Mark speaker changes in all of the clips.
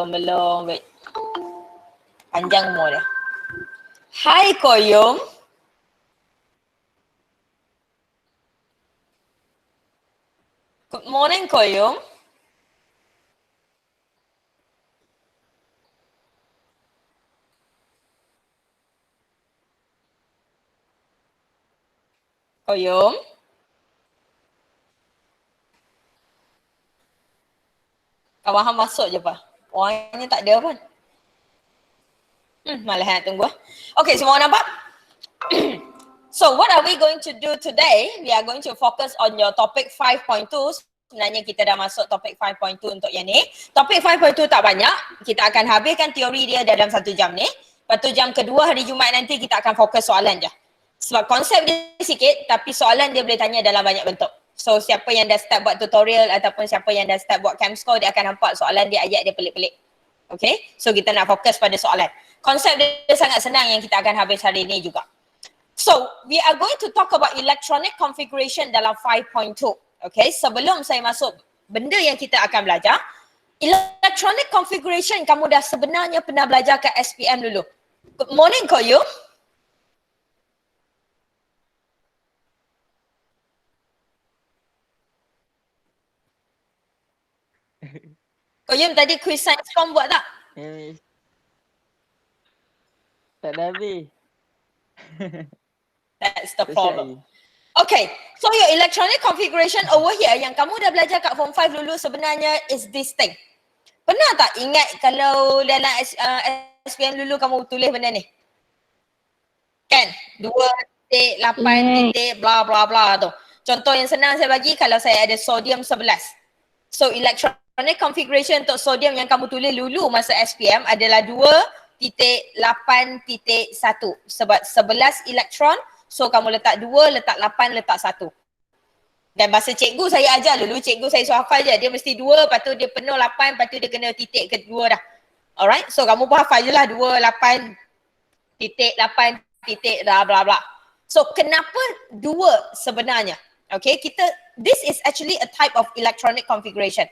Speaker 1: Belum. Wait. Panjang umur dia. Hai Koyum. Good morning Koyum. Koyum. Kawan hang masuk je pak. Orangnya tak ada pun. Malah nak tunggu. Okay, semua nampak? So what are we going to do today? We are going to focus on your topic 5.2. Sebenarnya kita dah masuk topik 5.2 untuk yang ni. Topik 5.2 tak banyak. Kita akan habiskan teori dia dalam 1 jam ni. Lepas tu jam kedua hari Jumaat nanti kita akan fokus soalan je. Sebab konsep dia sikit tapi soalan dia boleh tanya dalam banyak bentuk. So siapa yang dah start buat tutorial ataupun siapa yang dah start buat Camscore dia akan nampak soalan dia, ayat dia pelik-pelik. Okay, so kita nak fokus pada soalan. Konsep dia sangat senang yang kita akan habis hari ni juga. So, we are going to talk about electronic configuration dalam 5.2. Okay, sebelum saya masuk benda yang kita akan belajar, electronic configuration kamu dah sebenarnya pernah belajar kat SPM dulu. Good morning Koyu. Koyum tadi quiz science form buat tak?
Speaker 2: Tak ada habis.
Speaker 1: That's the problem. Okay, so your electronic configuration over here yang kamu dah belajar kat form 5 dulu sebenarnya is this thing. Pernah tak ingat kalau dalam SPM dulu kamu tulis benda ni? Kan? 2.8 titik bla bla bla tu. Contoh yang senang saya bagi kalau saya ada sodium 11. So electronic configuration untuk sodium yang kamu tulis dulu masa SPM adalah 2.8.1 sebab 11 elektron. So kamu letak 2, letak 8, letak 1. Dan bahasa cikgu saya ajar dulu, cikgu saya suruh hafal je. Dia mesti 2, lepas tu dia penuh 8, lepas tu dia kena titik kedua dah. Alright, so kamu pun hafal je lah 2, 8, titik, 8, titik, bla bla bla. So kenapa 2 sebenarnya? Okay, this is actually a type of electronic configuration.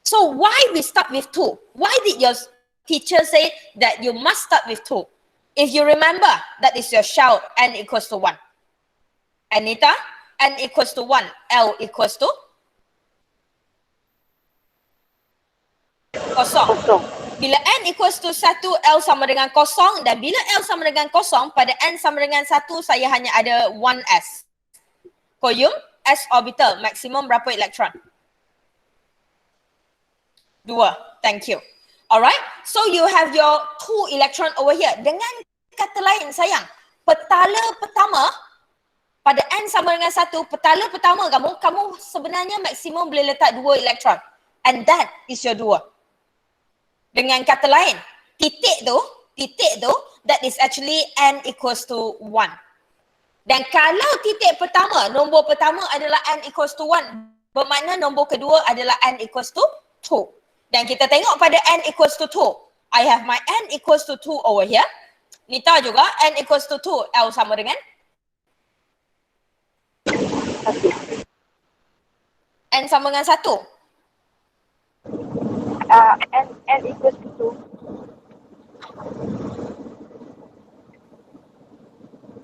Speaker 1: So why we start with 2? Why did your teacher say that you must start with 2? If you remember, that is your shell, n equals to 1. Anita, n equals to 1, L equals to? Kosong. Bila n equals to 1, L sama dengan kosong, dan bila L sama dengan kosong, pada n sama dengan 1, saya hanya ada 1s. Koyum, s orbital, maksimum berapa elektron? 2, thank you. Alright, so you have your 2 electron over here. Dengan kata lain sayang, petala pertama pada n sama dengan 1, petala pertama kamu sebenarnya maksimum boleh letak 2 elektron. And that is your 2. Dengan kata lain, titik tu, that is actually n equals to 1. Dan kalau titik pertama, nombor pertama adalah n equals to 1, bermakna nombor kedua adalah n equals to 2. Dan kita tengok pada n equals to 2. I have my n equals to 2 over here. Nita juga, n equals to 2. L sama dengan? N sama dengan 1.
Speaker 3: N equals to 2.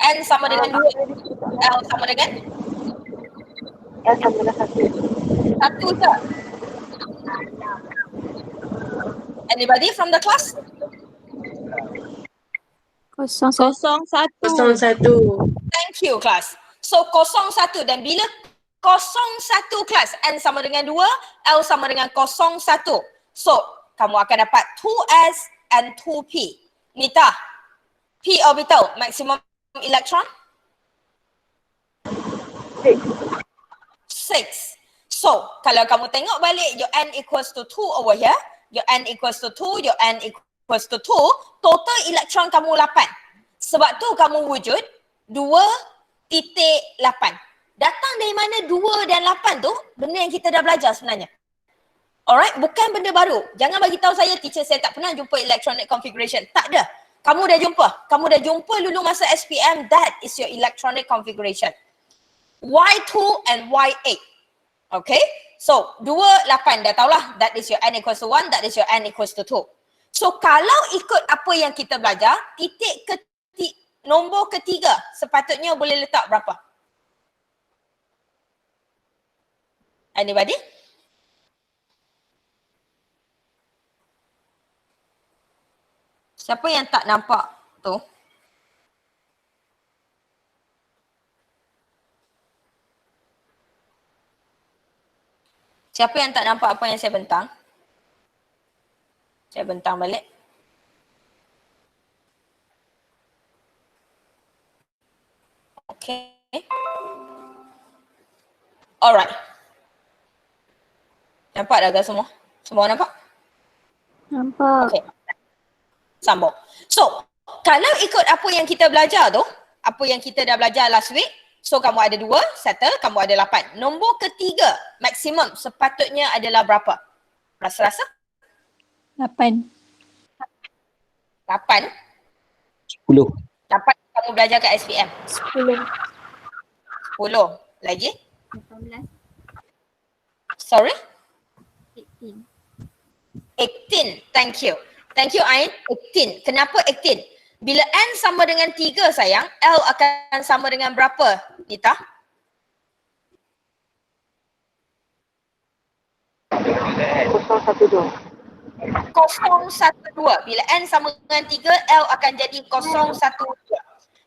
Speaker 1: N sama dengan 2. L sama dengan?
Speaker 3: L sama dengan 1.
Speaker 1: 1 je. Anybody from the class?
Speaker 4: 01.
Speaker 1: Thank you class. So 01 dan bila 01 class, n sama dengan 2, L sama dengan 01. So kamu akan dapat 2s and 2p. Nita, p orbital, maximum electron?
Speaker 3: 6.
Speaker 1: So kalau kamu tengok balik your n equals to 2 over here, your n equals to 2, your n equals to 2, total elektron kamu 8. Sebab tu kamu wujud 2.8. Datang dari mana 2 dan 8 tu? Benda yang kita dah belajar sebenarnya. Alright, bukan benda baru. Jangan bagi tahu saya teacher saya tak pernah jumpa electronic configuration. Tak ada. Kamu dah jumpa. Kamu dah jumpa dulu masa SPM. That is your electronic configuration. Y2 and Y8. Okay, so 2, 8 dah tahulah, that is your n equals to 1, that is your n equals to 2. So kalau ikut apa yang kita belajar, nombor ketiga sepatutnya boleh letak berapa? Anybody? Siapa yang tak nampak tu? Siapa yang tak nampak apa yang saya bentang? Saya bentang balik. Okay. Alright. Nampak dah ke semua? Semua nampak?
Speaker 4: Nampak.
Speaker 1: Okay. Sambung. So, kalau ikut apa yang kita belajar tu, apa yang kita dah belajar last week, so kamu ada 2, settle, kamu ada 8. Nombor ketiga, maksimum sepatutnya adalah berapa? Rasa-rasa?
Speaker 4: 8.
Speaker 1: 8.
Speaker 2: 10.
Speaker 1: 8 kamu belajar kat SPM.
Speaker 4: 10.
Speaker 1: 10. Lagi?
Speaker 4: 18.
Speaker 1: Sorry?
Speaker 4: 18.
Speaker 1: 18. Thank you. Thank you Ain. 18. Kenapa 18? Bila N sama dengan 3 sayang, L akan sama dengan berapa, Nita?
Speaker 3: Kosong satu dua.
Speaker 1: 012. Bila N sama dengan 3, L akan jadi 012.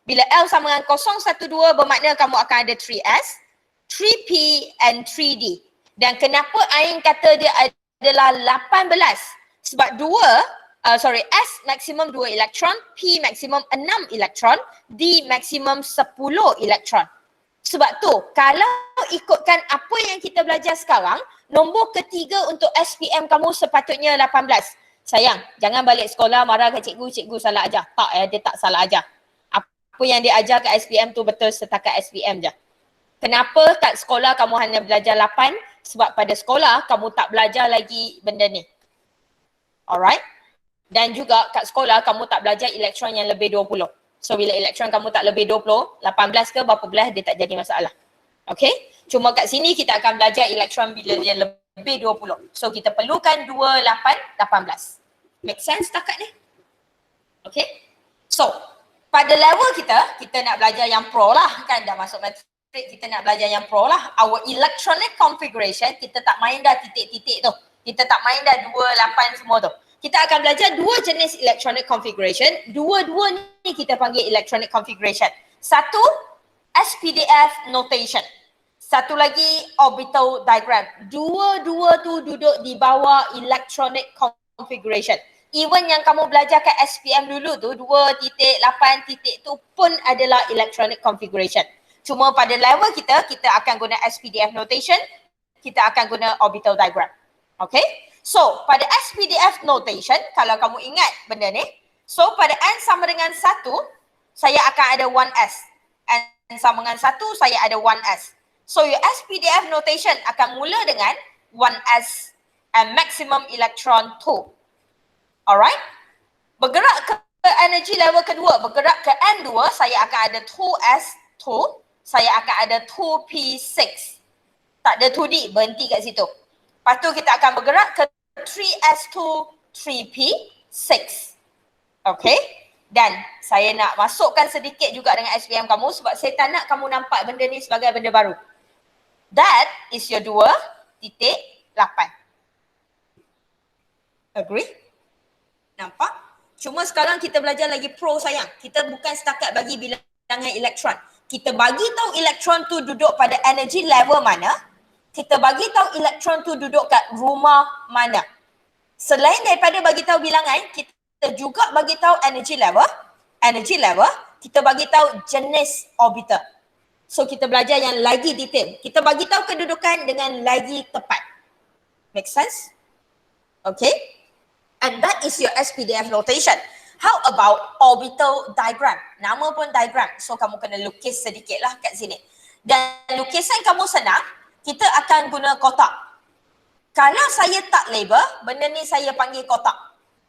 Speaker 1: Bila L sama dengan 012 bermakna kamu akan ada 3S, 3P and 3D. Dan kenapa Ain kata dia adalah 18? Sebab S maksimum 2 elektron, P maksimum 6 elektron, D maksimum 10 elektron. Sebab tu, kalau ikutkan apa yang kita belajar sekarang, nombor ketiga untuk SPM kamu sepatutnya 18. Sayang, jangan balik sekolah marah kat cikgu, cikgu salah ajar. Tak, dia tak salah ajar. Apa yang dia ajar kat SPM tu betul setakat SPM je. Kenapa kat sekolah kamu hanya belajar 8? Sebab pada sekolah kamu tak belajar lagi benda ni. Alright? Dan juga kat sekolah kamu tak belajar elektron yang lebih 20. So bila elektron kamu tak lebih 20, 18 ke berapa belas dia tak jadi masalah. Okay? Cuma kat sini kita akan belajar elektron bila dia lebih 20. So kita perlukan 2, 8, 18. Make sense setakat ni? Okay? So, pada level kita nak belajar yang pro lah kan, dah masuk matrik, kita nak belajar yang pro lah. Our electronic configuration, kita tak main dah titik-titik tu. Kita tak main dah 2, 8 semua tu. Kita akan belajar 2 jenis electronic configuration. Dua-dua ni kita panggil electronic configuration. Satu, SPDF notation. Satu lagi, orbital diagram. Dua-dua tu duduk di bawah electronic configuration. Even yang kamu belajar kat SPM dulu tu, 2.8 titik tu pun adalah electronic configuration. Cuma pada level kita akan guna SPDF notation, kita akan guna orbital diagram. Okay? So, pada SPDF notation, kalau kamu ingat benda ni, so pada N sama dengan 1, saya akan ada 1S. N sama dengan 1, saya ada 1S. So, your SPDF notation akan mula dengan 1S and maximum electron 2. Alright? Bergerak ke energy level kedua, bergerak ke N2, saya akan ada 2S2, saya akan ada 2P6. Tak ada 2D, berhenti kat situ. Lepas tu kita akan bergerak ke 3S2, 3P6. Okay? Dan saya nak masukkan sedikit juga dengan SPM kamu sebab saya tak nak kamu nampak benda ni sebagai benda baru. That is your 2.8. Agree? Nampak? Cuma sekarang kita belajar lagi pro sayang. Kita bukan setakat bagi bilangan elektron. Kita bagi tahu elektron tu duduk pada energy level mana. Kita bagi tahu elektron tu duduk kat rumah mana. Selain daripada bagi tahu bilangan, kita juga bagi tahu energy level. Energy level, kita bagi tahu jenis orbiter. So kita belajar yang lagi detail. Kita bagi tahu kedudukan dengan lagi tepat. Make sense? Okay? And that is your SPDF notation. How about orbital diagram? Nama pun diagram. So kamu kena lukis sedikit lah kat sini. Dan lukisan kamu senang, kita akan guna kotak. Kalau saya tak label, benda ni saya panggil kotak.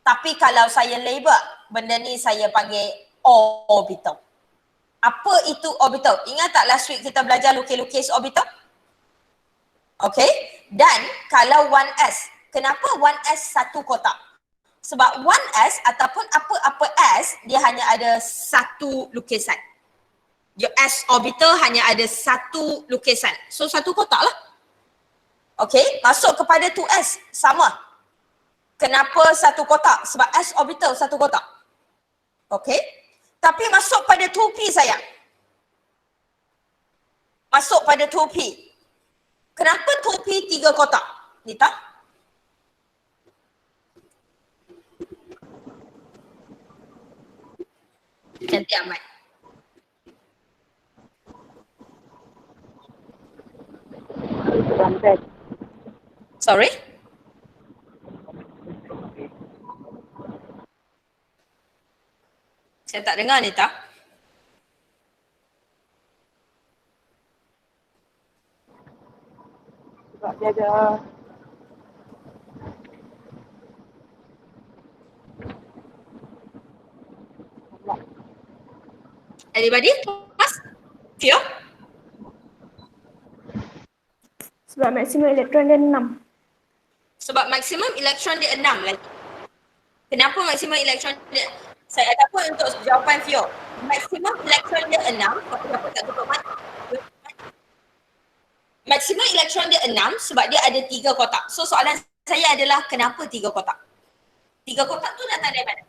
Speaker 1: Tapi kalau saya label, benda ni saya panggil orbital. Apa itu orbital? Ingat tak last week kita belajar lukis-lukis orbital? Okay, dan kalau 1s, kenapa 1s satu kotak? Sebab 1s ataupun apa-apa s, dia hanya ada satu lukisan. Your s orbital hanya ada satu lukisan. So satu kotak lah. Okay, masuk kepada 2s, sama. Kenapa satu kotak? Sebab s orbital satu kotak. Okay, tapi masuk pada 2p sayang. Masuk pada 2p. Kenapa 2p 3 kotak? Nita? Cantik amat.
Speaker 3: Lantai.
Speaker 1: Sorry? Saya tak dengar Nita.
Speaker 3: Sebab dia ada
Speaker 1: Anybody? Mas? Fio?
Speaker 4: Sebab maksimum elektron dia 6.
Speaker 1: Sebab maksimum elektron dia 6 lagi. Kenapa maksimum elektron dia? Saya ada pun untuk jawapan Fio. Maksimum elektron dia 6. Kenapa tak tutup mat? Maksimum elektron dia 6 sebab dia ada 3 kotak. So soalan saya adalah kenapa 3 kotak? 3 kotak tu datang dari mana?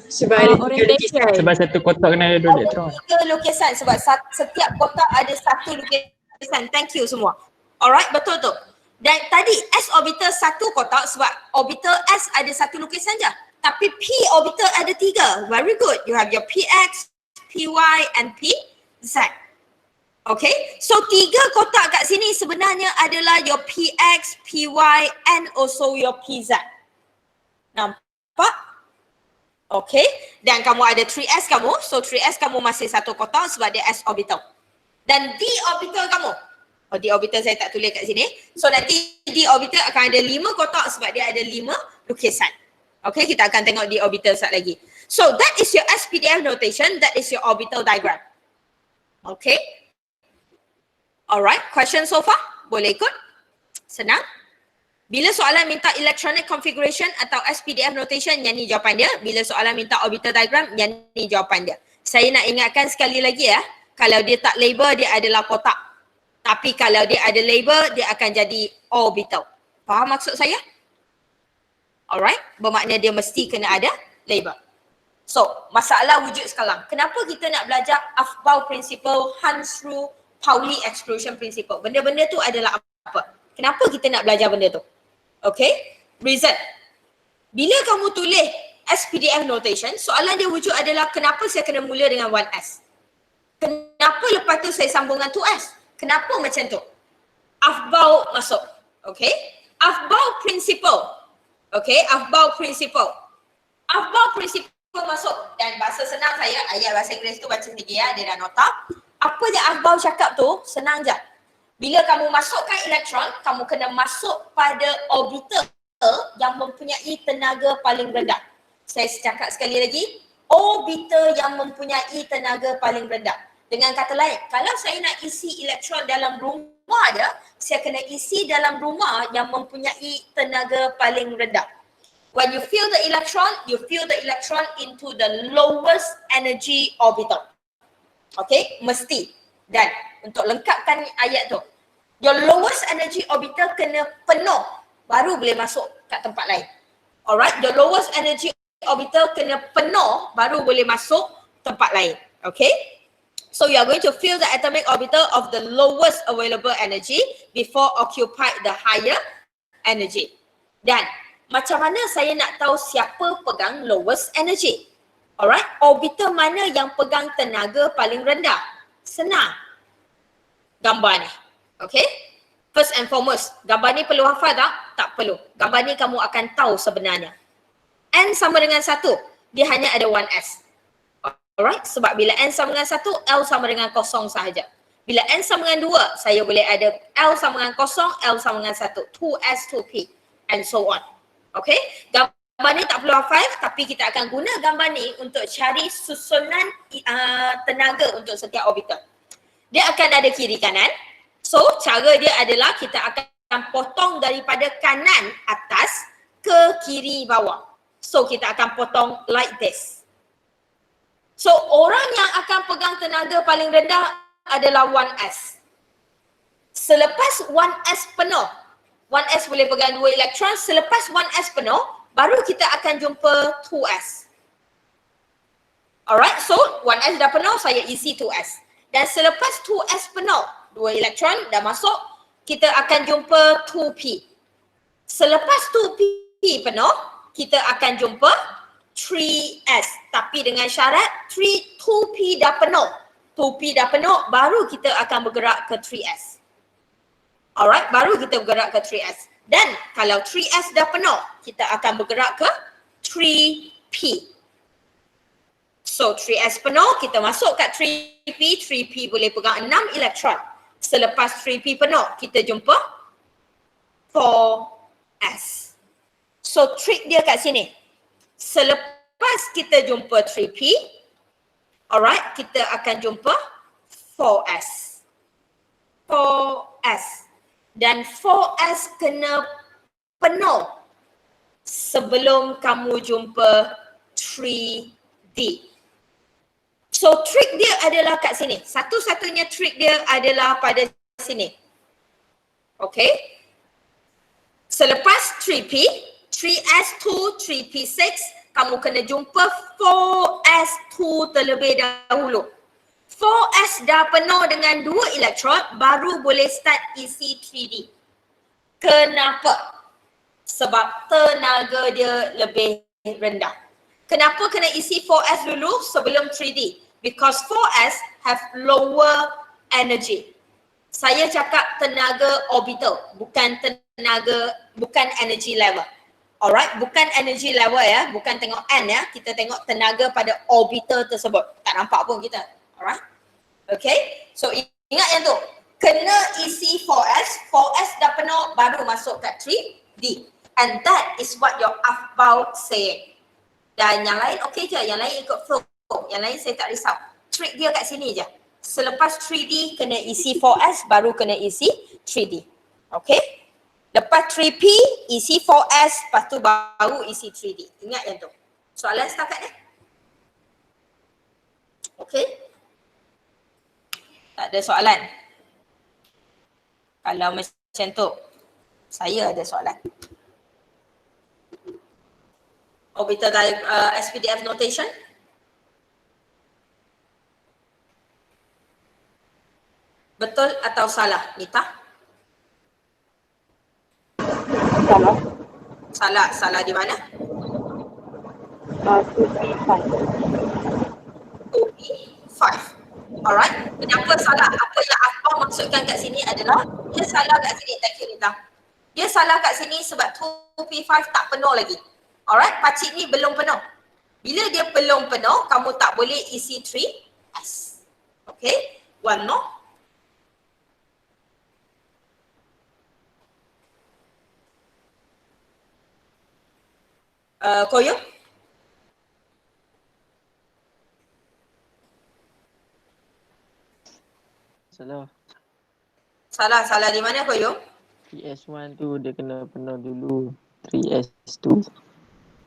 Speaker 2: Sebab ada 3 lukisan.
Speaker 5: Sebab satu kotak kena ada 2
Speaker 1: Ada
Speaker 5: elektron.
Speaker 1: 3 lukisan sebab setiap kotak ada satu lukisan. Thank you semua. Alright, betul tu. Dan tadi S orbital satu kotak sebab orbital S ada satu lukisan je. Tapi P orbital ada 3. Very good. You have your PX, PY and PZ. Okay, so 3 kotak kat sini sebenarnya adalah your PX, PY and also your PZ. Nampak? Okay, dan kamu ada 3S kamu, so 3S kamu masih satu kotak sebab dia S orbital. Dan D orbital kamu, D orbital saya tak tulis kat sini. So nanti D orbital akan ada 5 kotak sebab dia ada 5 lukisan. Okay, kita akan tengok D orbital sekejap lagi. So that is your SPDF notation, that is your orbital diagram. Okay. Alright, question so far? Boleh ikut? Senang? Bila soalan minta electronic configuration atau SPDF notation, yang ni jawapan dia. Bila soalan minta orbital diagram, yang ni jawapan dia. Saya nak ingatkan sekali lagi ya, kalau dia tak label, dia adalah kotak. Tapi kalau dia ada label, dia akan jadi orbital. Faham maksud saya? Alright, bermakna dia mesti kena ada label. So, masalah wujud sekarang. Kenapa kita nak belajar Aufbau principle, Hansrud, Pauli exclusion principle? Benda-benda tu adalah apa? Kenapa kita nak belajar benda tu? Okay, reason. Bila kamu tulis SPDF notation, soalan dia wujud adalah kenapa saya kena mula dengan 1S? Kenapa lepas tu saya sambung dengan 2S? Kenapa macam tu? Aufbau masuk. Okay, Aufbau principle. Okay, Aufbau principle. Aufbau principle masuk. Dan bahasa senang saya, ayat bahasa Inggeris tu baca sendiri ya, dia dah nota. Apa je Aufbau cakap tu, senang je. Bila kamu masukkan elektron, kamu kena masuk pada orbital yang mempunyai tenaga paling rendah. Saya cakap sekali lagi, orbital yang mempunyai tenaga paling rendah. Dengan kata lain, kalau saya nak isi elektron dalam rumah dia, saya kena isi dalam rumah yang mempunyai tenaga paling rendah. When you fill the electron into the lowest energy orbital. Okay, mesti. Dan untuk lengkapkan ayat tu, your lowest energy orbital kena penuh baru boleh masuk kat tempat lain. Alright, your lowest energy orbital kena penuh baru boleh masuk tempat lain. Okay, so you are going to fill the atomic orbital of the lowest available energy before occupy the higher energy. Dan macam mana saya nak tahu siapa pegang lowest energy? Alright, orbital mana yang pegang tenaga paling rendah? Senang. Gambar ni. Okay. First and foremost, gambar ni perlu hafal tak? Tak perlu. Gambar ni kamu akan tahu sebenarnya. N sama dengan 1, dia hanya ada 1S. Alright, sebab bila N sama dengan 1, L sama dengan 0 sahaja. Bila N sama dengan 2, saya boleh ada L sama dengan 0, L sama dengan 1. 2S, 2P and so on. Okay. Gambar ni tak perlu hafal, tapi kita akan guna gambar ni untuk cari susunan tenaga untuk setiap orbital. Dia akan ada kiri kanan. So cara dia adalah kita akan potong daripada kanan atas ke kiri bawah. So kita akan potong like this. So orang yang akan pegang tenaga paling rendah adalah 1s. Selepas 1s penuh, 1s boleh pegang 2 elektron, selepas 1s penuh, baru kita akan jumpa 2s. Alright, so 1s dah penuh, saya isi 2s. Dan selepas 2s penuh, 2 elektron dah masuk, kita akan jumpa 2p. Selepas 2p penuh, kita akan jumpa 3s. Tapi dengan syarat 2p dah penuh. 2p dah penuh, baru kita akan bergerak ke 3s. Alright, baru kita bergerak ke 3s. Dan kalau 3s dah penuh, kita akan bergerak ke 3p. So 3s penuh, kita masuk kat 3p, 3p boleh pegang 6 elektron. Selepas 3p penuh, kita jumpa 4s. So trik dia kat sini. Selepas kita jumpa 3p, alright, kita akan jumpa 4s. 4s. Dan 4s kena penuh sebelum kamu jumpa 3d. So trik dia adalah kat sini. Satu-satunya trik dia adalah pada sini. Okay. Selepas 3p, 3s2, 3p6, kamu kena jumpa 4s2 terlebih dahulu. 4s dah penuh dengan 2 elektron, baru boleh start isi 3d. Kenapa? Sebab tenaga dia lebih rendah. Kenapa kena isi 4s dulu sebelum 3d? Because 4s have lower energy. Saya cakap tenaga orbital, bukan energy level. Alright, bukan energy level ya, bukan tengok N ya, kita tengok tenaga pada orbital tersebut. Tak nampak pun kita. Alright. Okay, so ingat yang tu. Kena isi 4s, 4s dah penuh baru masuk kat 3d. And that is what your afbau saying. Dan yang lain okey je, yang lain ikut flow. Yang lain saya tak risau. Trik dia kat sini je. Selepas 3D kena isi 4S baru kena isi 3D. Okey? Lepas 3P isi 4S, lepas tu baru isi 3D. Ingat yang tu. Soalan setakat ni? Okey? Tak ada soalan? Kalau macam tu, saya ada soalan. Orbital SPDF notation. Betul atau salah, Nita?
Speaker 3: Salah.
Speaker 1: Salah. Salah di mana?
Speaker 3: 2P5.
Speaker 1: 2P5. Alright. Kenapa salah? Apa yang Afbau maksudkan kat sini adalah dia salah kat sini. Thank you, Nita. Dia salah kat sini sebab 2P5 tak penuh lagi. Alright, pakcik ni belum penuh. Bila dia belum penuh, kamu tak boleh isi 3S. Okay, one more. Koyo? Salah di mana Koyo?
Speaker 5: 3S1 tu dia kena penuh dulu. 3S2.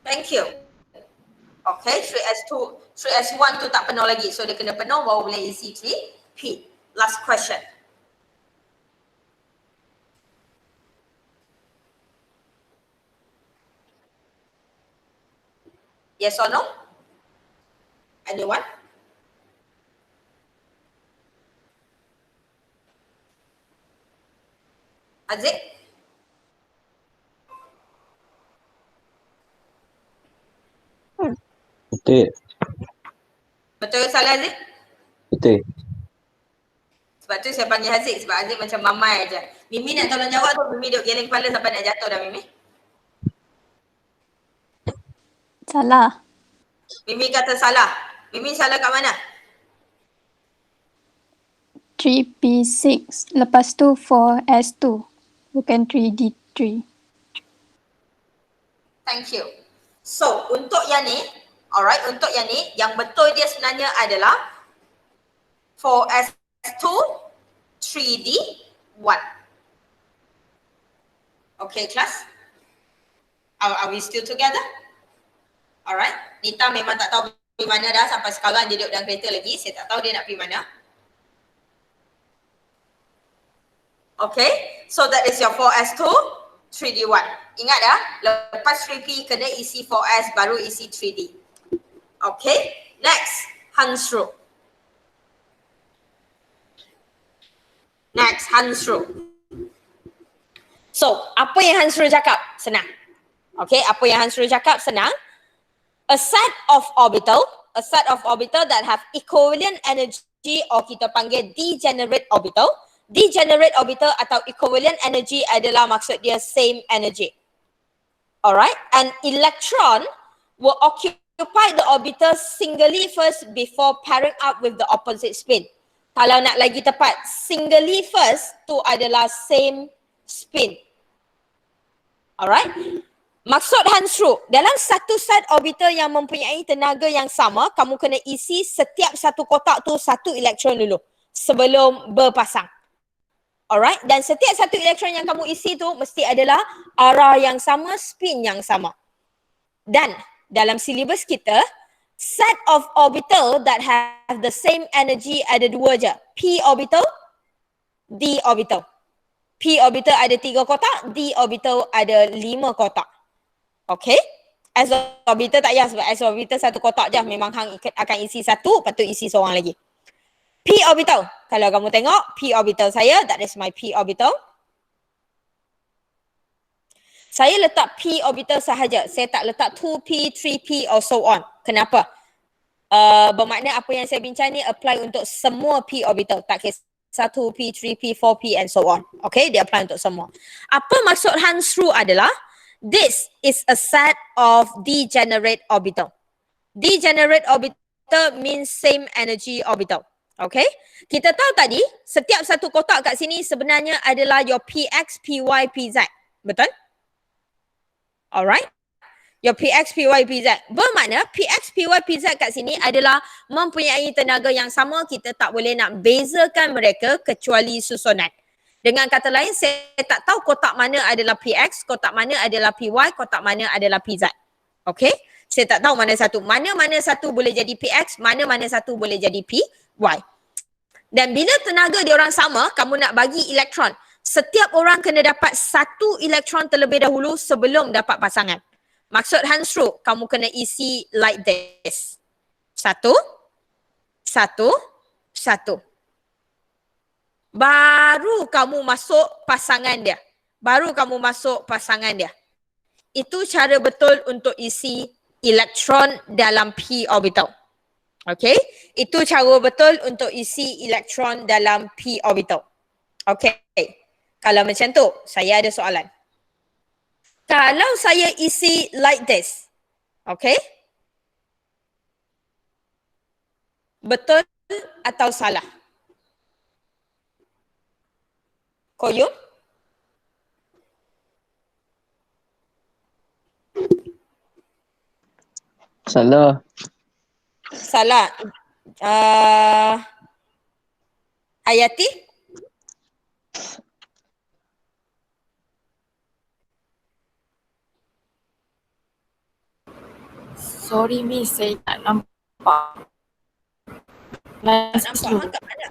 Speaker 1: Thank you. Okay, 3S1 tu tak penuh lagi. So dia kena penuh baru boleh isi 3P. Last question. Yes or no? Anyone? Aziz?
Speaker 6: Betul.
Speaker 1: Betul ke salah Aziz?
Speaker 6: Betul.
Speaker 1: Sebab tu saya panggil Aziz sebab Aziz macam mamai aja. Mimi nak tolong jawab tu, Mimi duk geleng kepala sampai nak jatuh dah Mimi.
Speaker 7: Salah.
Speaker 1: Mimi kata salah. Mimi salah kat mana?
Speaker 7: 3P6. Lepas tu 4S2. Bukan 3D3.
Speaker 1: Thank you. So, untuk yang ni, alright, untuk yang ni, yang betul dia sebenarnya adalah 4S2, 3D, Okay, class? Are we still together? Alright. Nita memang tak tahu pergi mana dah sampai sekarang dia duduk dalam kereta lagi. Saya tak tahu dia nak pergi mana. Okay, so that is your 4S2, 3D1. Ingat dah, lepas 3P kena isi 4S baru isi 3D. Okay, next, Hansru. Next, Hansru. So, apa yang Hansru cakap? Senang. Okay, apa yang Hansru cakap? Senang. A set of orbital that have equivalent energy or kita panggil degenerate orbital. Degenerate orbital atau equivalent energy adalah maksud dia same energy. Alright, an electron will occupy the orbital singly first before pairing up with the opposite spin. Kalau nak lagi tepat, singly first tu adalah same spin. Alright, maksud Hansru, dalam satu set orbital yang mempunyai tenaga yang sama, kamu kena isi setiap satu kotak tu satu elektron dulu sebelum berpasang. Alright, dan setiap satu elektron yang kamu isi tu mesti adalah arah yang sama, spin yang sama. Dan dalam silibus kita, set of orbital that have the same energy ada dua je. P orbital, D orbital. P orbital ada 3 kotak, D orbital ada 5 kotak. Okay? S orbital tak payah sebab S orbital satu kotak je. Memang hang akan isi satu, lepas tu isi seorang lagi. P orbital. Kalau kamu tengok P orbital saya, that is my P orbital. Saya letak P orbital sahaja. Saya tak letak 2P, 3P or so on. Kenapa? Bermakna apa yang saya bincang ni apply untuk semua P orbital. Tak kisah 2P, 3P, 4P and so on. Okay, dia apply untuk semua. Apa maksud Hansru adalah, this is a set of degenerate orbital. Degenerate orbital means same energy orbital. Okay, kita tahu tadi setiap satu kotak kat sini sebenarnya adalah your PX, PY, PZ. Betul? Alright. Your PX, PY, PZ. Bermakna PX, PY, PZ kat sini adalah mempunyai tenaga yang sama. Kita tak boleh nak bezakan mereka kecuali susunan. Dengan kata lain, saya tak tahu kotak mana adalah PX, kotak mana adalah PY, kotak mana adalah PZ. Okay? Saya tak tahu mana satu. Mana-mana satu boleh jadi PX, mana-mana satu boleh jadi PY. Dan bila tenaga dia orang sama, kamu nak bagi elektron. Setiap orang kena dapat satu elektron terlebih dahulu sebelum dapat pasangan. Maksud Hansru, kamu kena isi like this. 1, 1, 1. Baru kamu masuk pasangan dia. Baru kamu masuk pasangan dia. Itu cara betul untuk isi elektron dalam P orbital. Okay, itu cara betul untuk isi elektron dalam P orbital. Okay, kalau macam tu, saya ada soalan. Kalau saya isi like this, okay, betul atau salah? Koyum?
Speaker 5: Salah.
Speaker 1: Salah. Hayati?
Speaker 2: Sorry Miss, saya tak nampak.
Speaker 1: Tak nampak hang kat mana?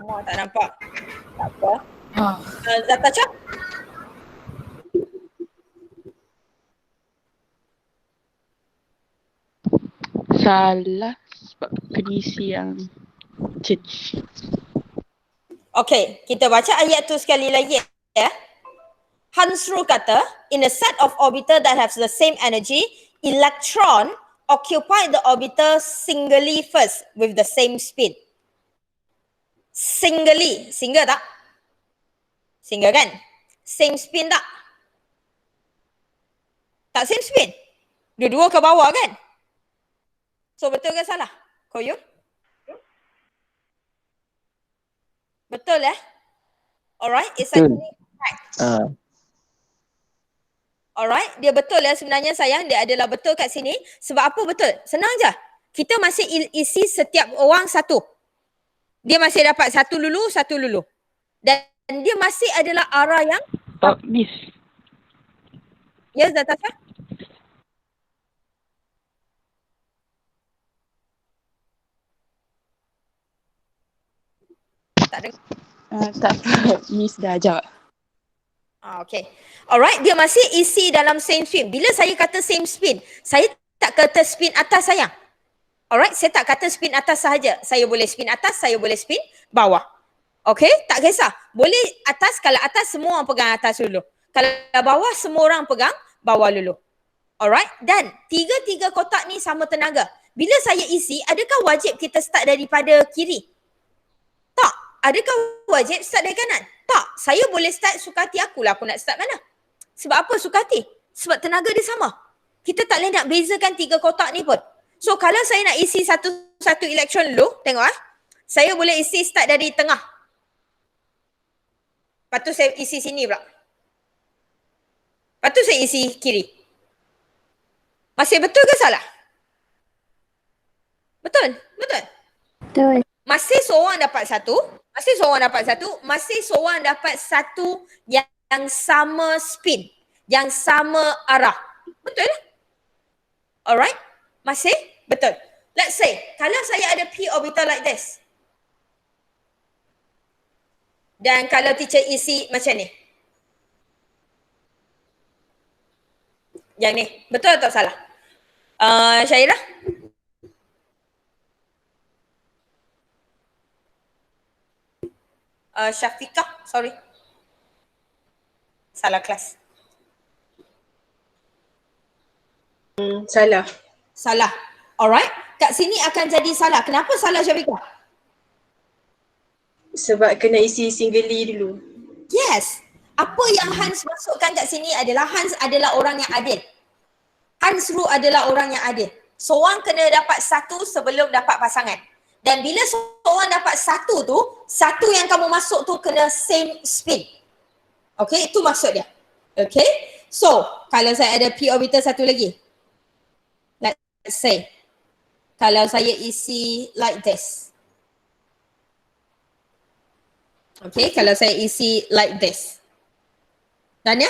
Speaker 1: Oh, tak nampak. Tak apa. Zatacha?
Speaker 3: Salah sebab kena isi yang change.
Speaker 1: Okay, kita baca ayat tu sekali lagi ya. Hansru kata, in a set of orbital that have the same energy, electron occupy the orbital singly first with the same spin. Singly, single tak? Single kan? Same spin tak? Tak same spin? Dua-dua ke bawah kan? So betul ke salah? Koyum? Betul Alright, it's actually right. Alright, dia betul sebenarnya sayang. Dia adalah betul kat sini. Sebab apa betul? Senang je. Kita masih isi setiap orang satu. Dia masih dapat satu lulu. Dan dia masih adalah arah yang
Speaker 3: Miss.
Speaker 1: yes, Natasha? Tak dengar.
Speaker 3: Tak apa, Miss dah jawab.
Speaker 1: Okay. Alright, dia masih isi dalam same spin. Bila saya kata same spin, saya tak kata spin atas sayang. Alright, saya tak kata spin atas sahaja. Saya boleh spin atas, saya boleh spin bawah. Okay, tak kisah. Boleh atas, kalau atas semua orang pegang atas dulu. Kalau bawah semua orang pegang bawah dulu. Alright, dan tiga-tiga kotak ni sama tenaga. Bila saya isi, adakah wajib kita start daripada kiri? Tak. Adakah wajib start dari kanan? Tak. Saya boleh start suka hati akulah aku nak start mana. Sebab apa suka hati? Sebab tenaga dia sama. Kita tak boleh nak bezakan tiga kotak ni pun. So kalau saya nak isi satu elektron dulu, tengok saya boleh isi start dari tengah. Lepas tu saya isi sini pula. Lepas tu saya isi kiri. Masih betul ke salah? Betul? Betul?
Speaker 7: Betul.
Speaker 1: Masih seorang dapat satu, masih seorang dapat satu yang sama spin, yang sama arah. Betul? Alright? Masih? Betul. Let's say, kalau saya ada p orbital like this. Dan kalau teacher isi macam ni. Yang ni. Betul atau salah? Syairah? Syafiqah, sorry. Salah kelas.
Speaker 6: Salah.
Speaker 1: Salah. Alright. Kat sini akan jadi salah. Kenapa salah, Syafiqah?
Speaker 6: Sebab kena isi singly dulu.
Speaker 1: Yes. Apa yang Hans masukkan kat sini adalah Hans adalah orang yang adil. Hans Ru adalah orang yang adil. Seorang kena dapat satu sebelum dapat pasangan. Dan bila seorang dapat satu tu, satu yang kamu masuk tu kena same spin. Okay, itu maksud dia. Okay, so kalau saya ada p orbital satu lagi. Let's say, kalau saya isi like this. Okay, kalau saya isi like this. Dania?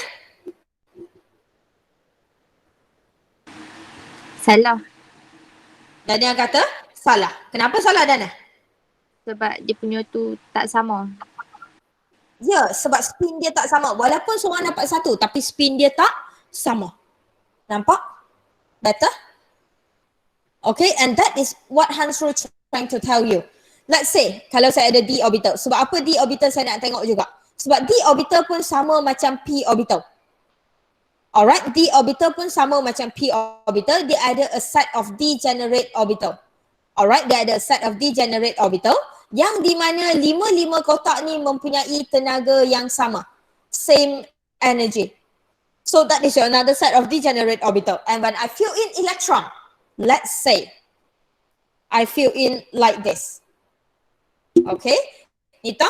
Speaker 2: Salah.
Speaker 1: Dania kata salah. Kenapa salah, Dana?
Speaker 2: Sebab dia punya tu tak sama.
Speaker 1: Ya, sebab spin dia tak sama. Walaupun seorang dapat satu, tapi spin dia tak sama. Nampak? Better? Okay, and that is what Hans Rue trying to tell you. Let's say, kalau saya ada d orbital. Sebab apa d orbital saya nak tengok juga? Sebab d orbital pun sama macam p orbital. Alright, d orbital pun sama macam p orbital. Dia ada a set of degenerate orbital. Alright, dia ada a set of degenerate orbital yang di mana 5 kotak ni mempunyai tenaga yang sama. Same energy. So that is another set of degenerate orbital. And when I fill in electron, let's say, I fill in like this. Okay, Nita?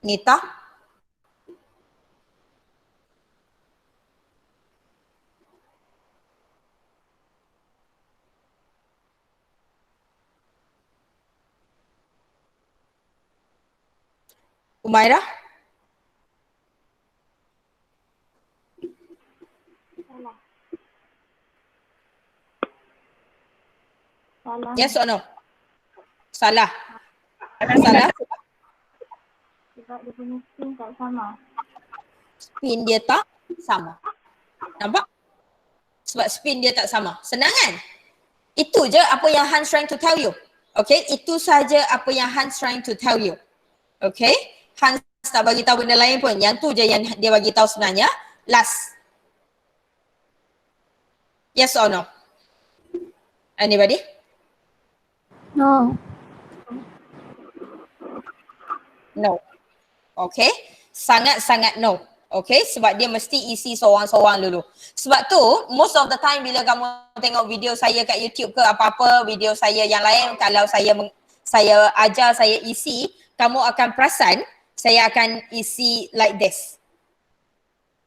Speaker 1: Nita? Umaira?
Speaker 4: Salah.
Speaker 1: Yes or no? Salah. Salah.
Speaker 4: Sebab dia punya spin tak sama.
Speaker 1: Spin dia tak sama. Nampak? Sebab spin dia tak sama. Senang kan? Itu je apa yang Hans trying to tell you. Okay? Itu saja apa yang Hans trying to tell you. Okay? Hans tak bagi tahu benda lain pun. Yang tu je yang dia bagi tahu sebenarnya. Last. Yes or no? Anybody?
Speaker 7: No.
Speaker 1: No. Okay? Sangat-sangat no. Okay? Sebab dia mesti isi seorang-seorang dulu. Sebab tu, most of the time bila kamu tengok video saya kat YouTube ke apa-apa, video saya yang lain, kalau saya ajar, saya isi, kamu akan perasan saya akan isi like this.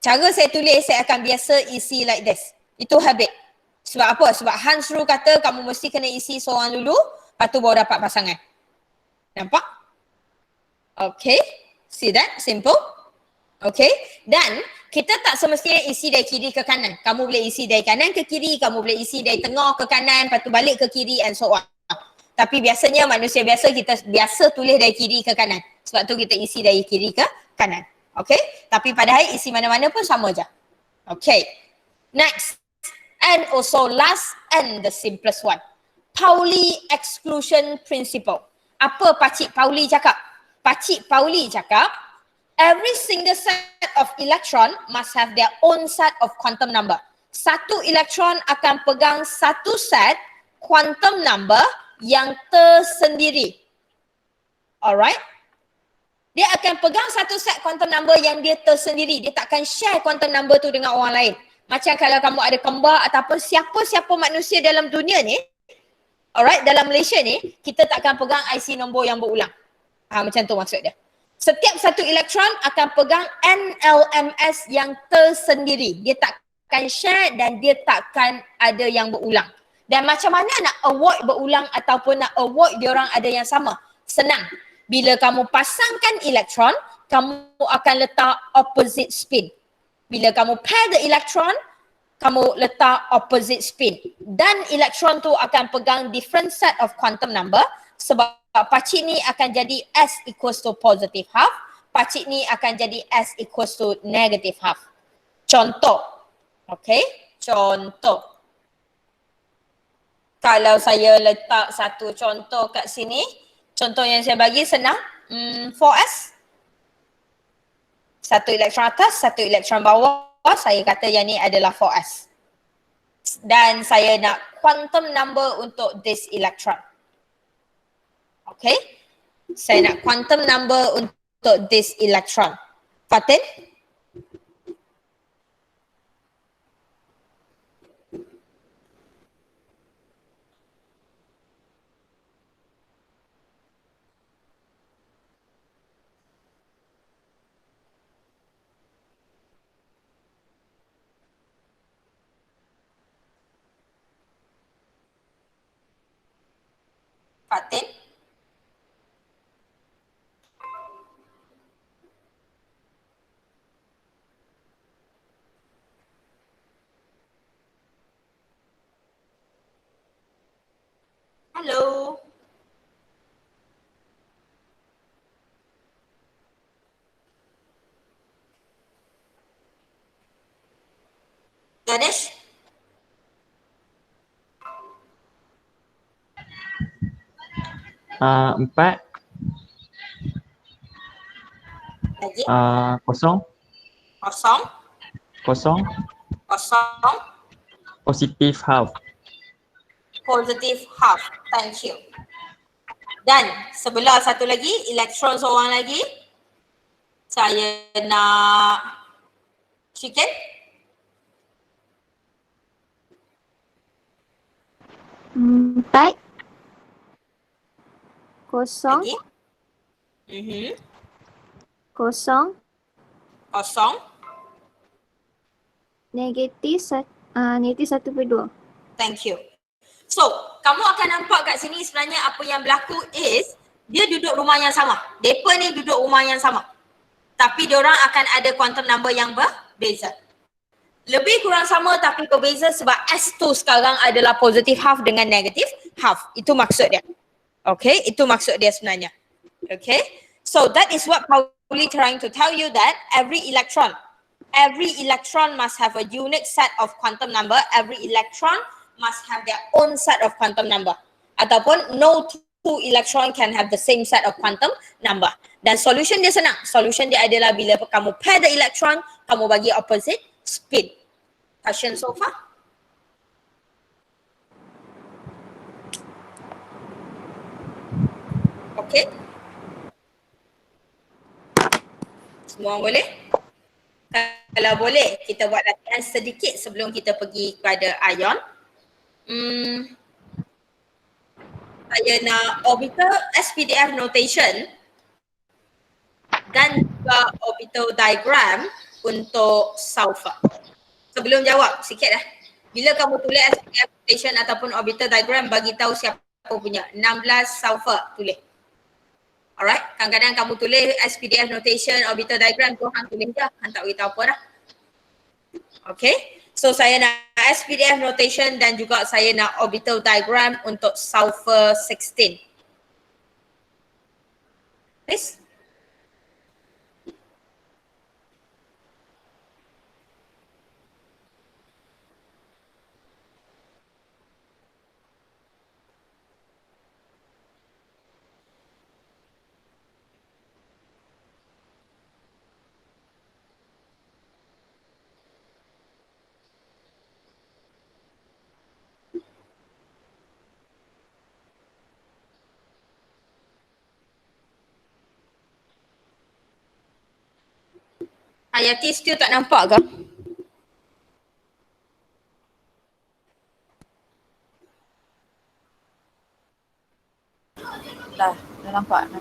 Speaker 1: Cara saya tulis, saya akan biasa isi like this. Itu habit. Sebab apa? Sebab Hans Rule kata kamu mesti kena isi seorang dulu, lepas tu baru dapat pasangan. Nampak? Okay. See that? Simple. Okay. Dan kita tak semestinya isi dari kiri ke kanan. Kamu boleh isi dari kanan ke kiri, kamu boleh isi dari tengah ke kanan, lepas tu balik ke kiri and so on. Tapi biasanya manusia biasa kita biasa tulis dari kiri ke kanan. Sebab tu kita isi dari kiri ke kanan. Okay. Tapi padahal isi mana-mana pun sama je. Okay. Next. And also last and the simplest one. Pauli exclusion principle. Apa Pakcik Pauli cakap? Pakcik Pauli cakap, every single set of electron must have their own set of quantum number. Satu elektron akan pegang satu set quantum number yang tersendiri. Alright? Dia akan pegang satu set quantum number yang dia tersendiri. Dia takkan share quantum number tu dengan orang lain. Macam kalau kamu ada kembar ataupun siapa-siapa manusia dalam dunia ni, alright, dalam Malaysia ni, kita takkan pegang IC nombor yang berulang. Macam tu maksud dia. Setiap satu elektron akan pegang NLMS yang tersendiri. Dia takkan share dan dia takkan ada yang berulang. Dan macam mana nak avoid berulang ataupun nak avoid diorang ada yang sama? Senang. Bila kamu pasangkan elektron, kamu akan letak opposite spin. Bila kamu pair the electron, kamu letak opposite spin. Dan elektron tu akan pegang different set of quantum number sebab pakcik ni akan jadi S equals to positive half, pakcik ni akan jadi S equals to negative half. Contoh. Okay? Contoh. Kalau saya letak satu contoh kat sini, contoh yang saya bagi senang, 4S. Satu elektron atas, satu elektron bawah, saya kata yang ni adalah 4S. Dan saya nak quantum number untuk this electron. Okay. Saya nak quantum number untuk this electron. Fatin? Fatin? Hello? Ganesh?
Speaker 5: Empat.
Speaker 1: Lagi?
Speaker 5: Kosong.
Speaker 1: Kosong?
Speaker 5: Kosong.
Speaker 1: Kosong?
Speaker 5: Positive half.
Speaker 1: Positive half. Thank you. Dan sebelah satu lagi, elektron seorang lagi. Saya nak chicken.
Speaker 2: Empat. Kosong.
Speaker 1: Lagi.
Speaker 2: Kosong.
Speaker 1: Kosong.
Speaker 2: Negatif 1/2.
Speaker 1: Thank you. So, kamu akan nampak kat sini sebenarnya apa yang berlaku is dia duduk rumah yang sama. Depa ni duduk rumah yang sama. Tapi diorang akan ada quantum number yang berbeza. Lebih kurang sama tapi berbeza sebab S2 sekarang adalah positive half dengan negative half. Itu maksud dia. Okay, itu maksud dia sebenarnya. Okay, so that is what Pauli trying to tell you that every electron must have a unique set of quantum number. Every electron must have their own set of quantum number. Ataupun no two electron can have the same set of quantum number. Dan solution dia senang. Solution dia adalah bila kamu pair the electron, kamu bagi opposite spin. Question so far? Okay. Semua boleh? Kalau boleh, kita buat latihan sedikit sebelum kita pergi kepada ion. Saya nak orbital SPDF notation dan juga orbital diagram untuk sulfur. Sebelum jawab sikit bila kamu tulis SPF notation ataupun orbital diagram, bagi tahu siapa punya. 16 sulfur tulis. Alright, kadang-kadang kamu tulis SPDF notation, orbital diagram, tu hang tulis dah, hang tak beritahu apa dah. Okay, so saya nak SPDF notation dan juga saya nak orbital diagram untuk sulfur 16. Please. Hayati still tak nampak ke?
Speaker 3: Dah nampak.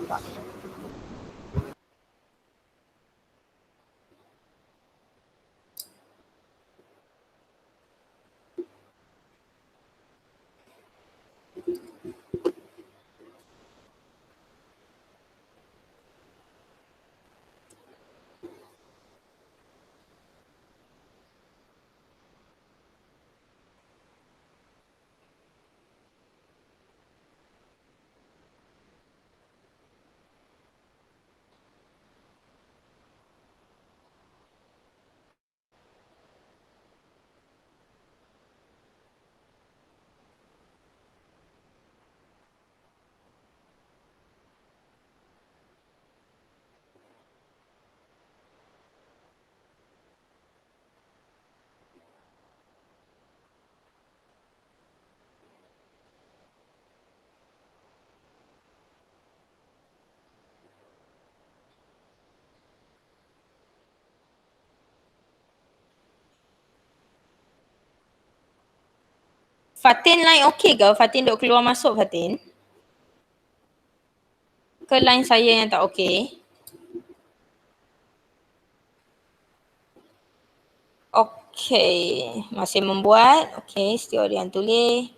Speaker 1: Fatin line okey ke? Fatin duk keluar masuk Fatin? Ke line saya yang tak okey? Okey, masih membuat. Okey, still ada yang tulis.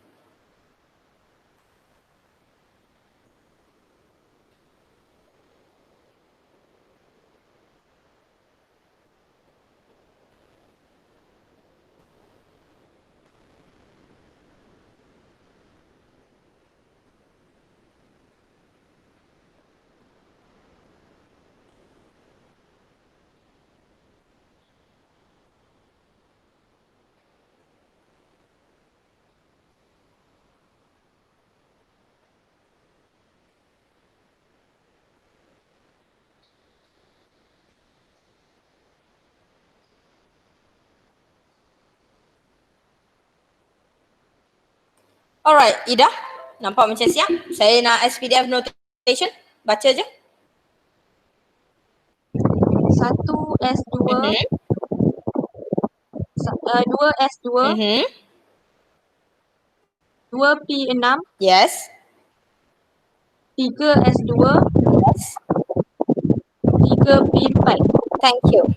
Speaker 1: Alright, Ida, nampak macam siap? Saya nak SPDF notation, baca je.
Speaker 3: 1S2, 2S2, 2P6,
Speaker 1: Yes.
Speaker 3: 3S2,
Speaker 1: Yes.
Speaker 3: 3P4.
Speaker 1: Thank you.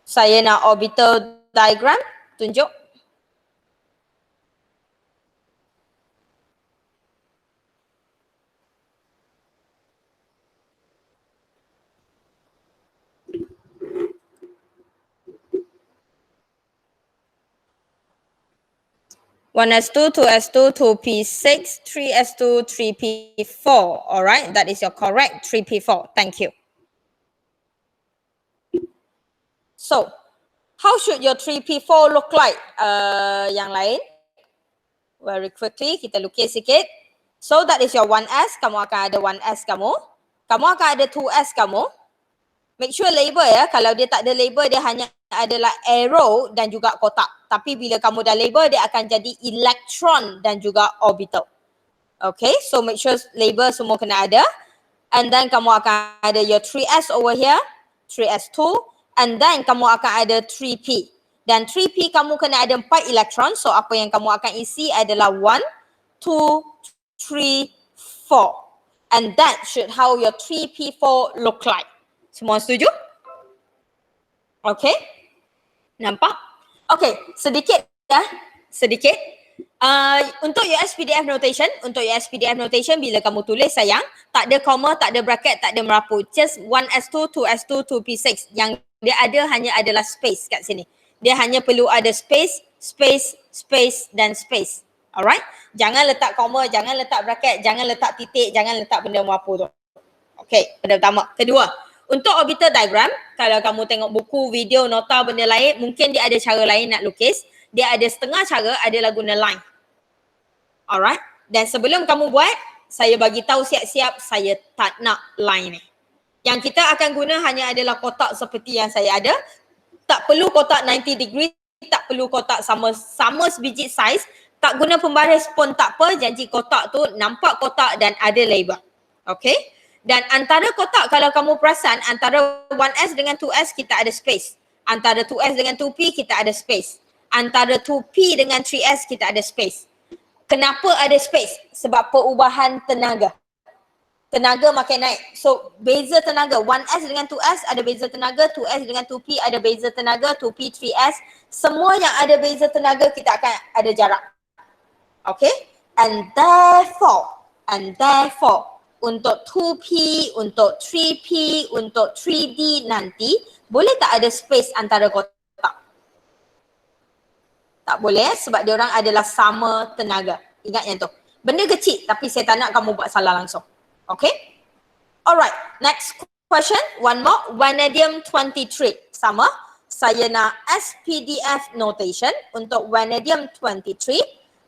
Speaker 1: Saya nak orbital diagram, tunjuk. One S2, 2S2, 2P6, 3S2, 3P4. Alright, that is your correct 3P4. Thank you. So, how should your 3P4 look like? Yang lain? Very quickly, kita lukis sikit. So, that is your 1S. Kamu akan ada 1S kamu. Kamu akan ada 2S kamu. Make sure label ya. Kalau dia tak ada label, dia hanya adalah arrow dan juga kotak. Tapi bila kamu dah label, dia akan jadi electron dan juga orbital. Okay, so make sure label semua kena ada. And then kamu akan ada your 3S over here, 3S2. And then kamu akan ada 3P. Dan 3P kamu kena ada 4 elektron. So apa yang kamu akan isi adalah 1, 2, 3, 4. And that should how your 3P4 look like. Semua setuju? Okay. Nampak? Okay, sedikit ya. Sedikit. Untuk USPDF notation bila kamu tulis sayang, tak ada comma, tak ada bracket, tak ada merapu. Just 1S2, 2S2, 2P6. Yang dia ada hanya adalah space kat sini. Dia hanya perlu ada space, space, space dan space. Alright? Jangan letak comma, jangan letak bracket, jangan letak titik, jangan letak benda merapu tu. Okay, benda pertama. Kedua, untuk orbital diagram, kalau kamu tengok buku, video, nota, benda lain, mungkin dia ada cara lain nak lukis. Dia ada setengah cara adalah guna line. Alright? Dan sebelum kamu buat, saya bagi tahu siap-siap saya tak nak line ni. Yang kita akan guna hanya adalah kotak seperti yang saya ada. Tak perlu kotak 90 degree, tak perlu kotak sama sebiji saiz. Tak guna pembaris pun tak apa, janji kotak tu nampak kotak dan ada label. Okay? Dan antara kotak kalau kamu perasan, antara 1S dengan 2S kita ada space. Antara 2S dengan 2P kita ada space. Antara 2P dengan 3S kita ada space. Kenapa ada space? Sebab perubahan tenaga. Tenaga makin naik. So, beza tenaga 1S dengan 2S ada beza tenaga, 2S dengan 2P ada beza tenaga, 2P, 3S. Semua yang ada beza tenaga kita akan ada jarak. Okay? And therefore, untuk 2P, untuk 3P, untuk 3D nanti, boleh tak ada space antara kotak? Tak boleh sebab diorang adalah sama tenaga. Ingat yang tu. Benda kecil tapi saya tak nak kamu buat salah langsung. Okay? Alright, next question. One more. Vanadium 23. Sama. Saya nak SPDF notation untuk vanadium 23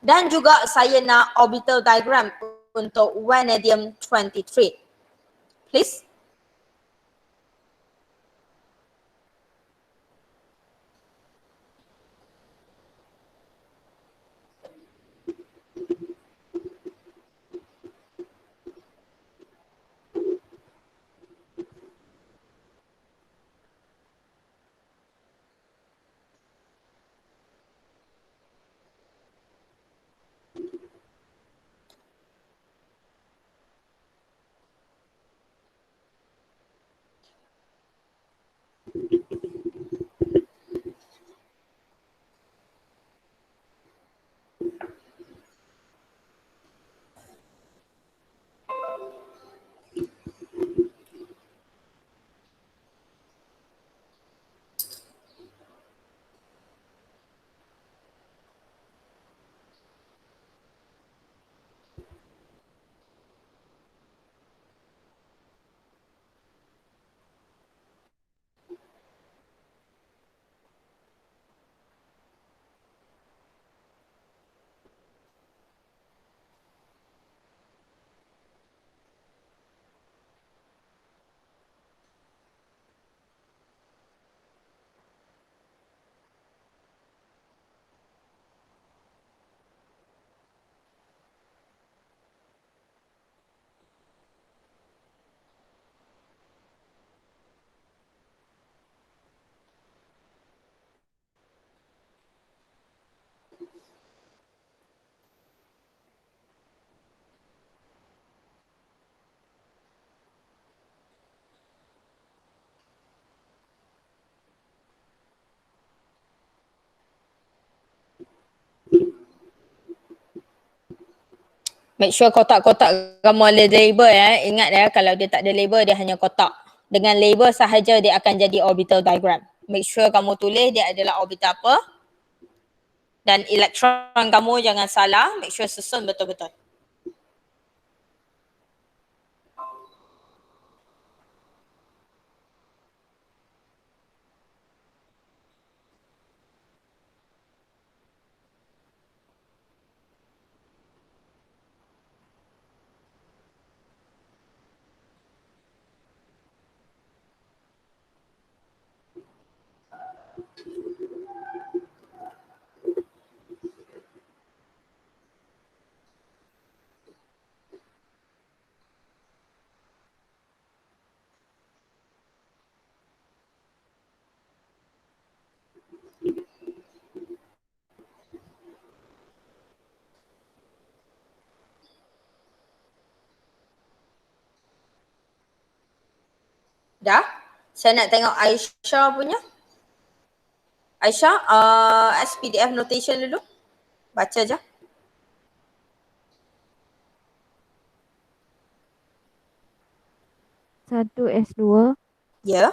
Speaker 1: dan juga saya nak orbital diagram untuk vanadium 23. Please. Make sure kotak-kotak kamu ada label ya. Ingat ya, kalau dia tak ada label dia hanya kotak. Dengan label sahaja dia akan jadi orbital diagram. Make sure kamu tulis dia adalah orbital apa. Dan elektron kamu jangan salah. Make sure susun betul-betul. Dah? Saya nak tengok Aisyah punya. Aisyah, SPDF notation dulu. Baca je.
Speaker 8: Satu S2,
Speaker 1: Ya,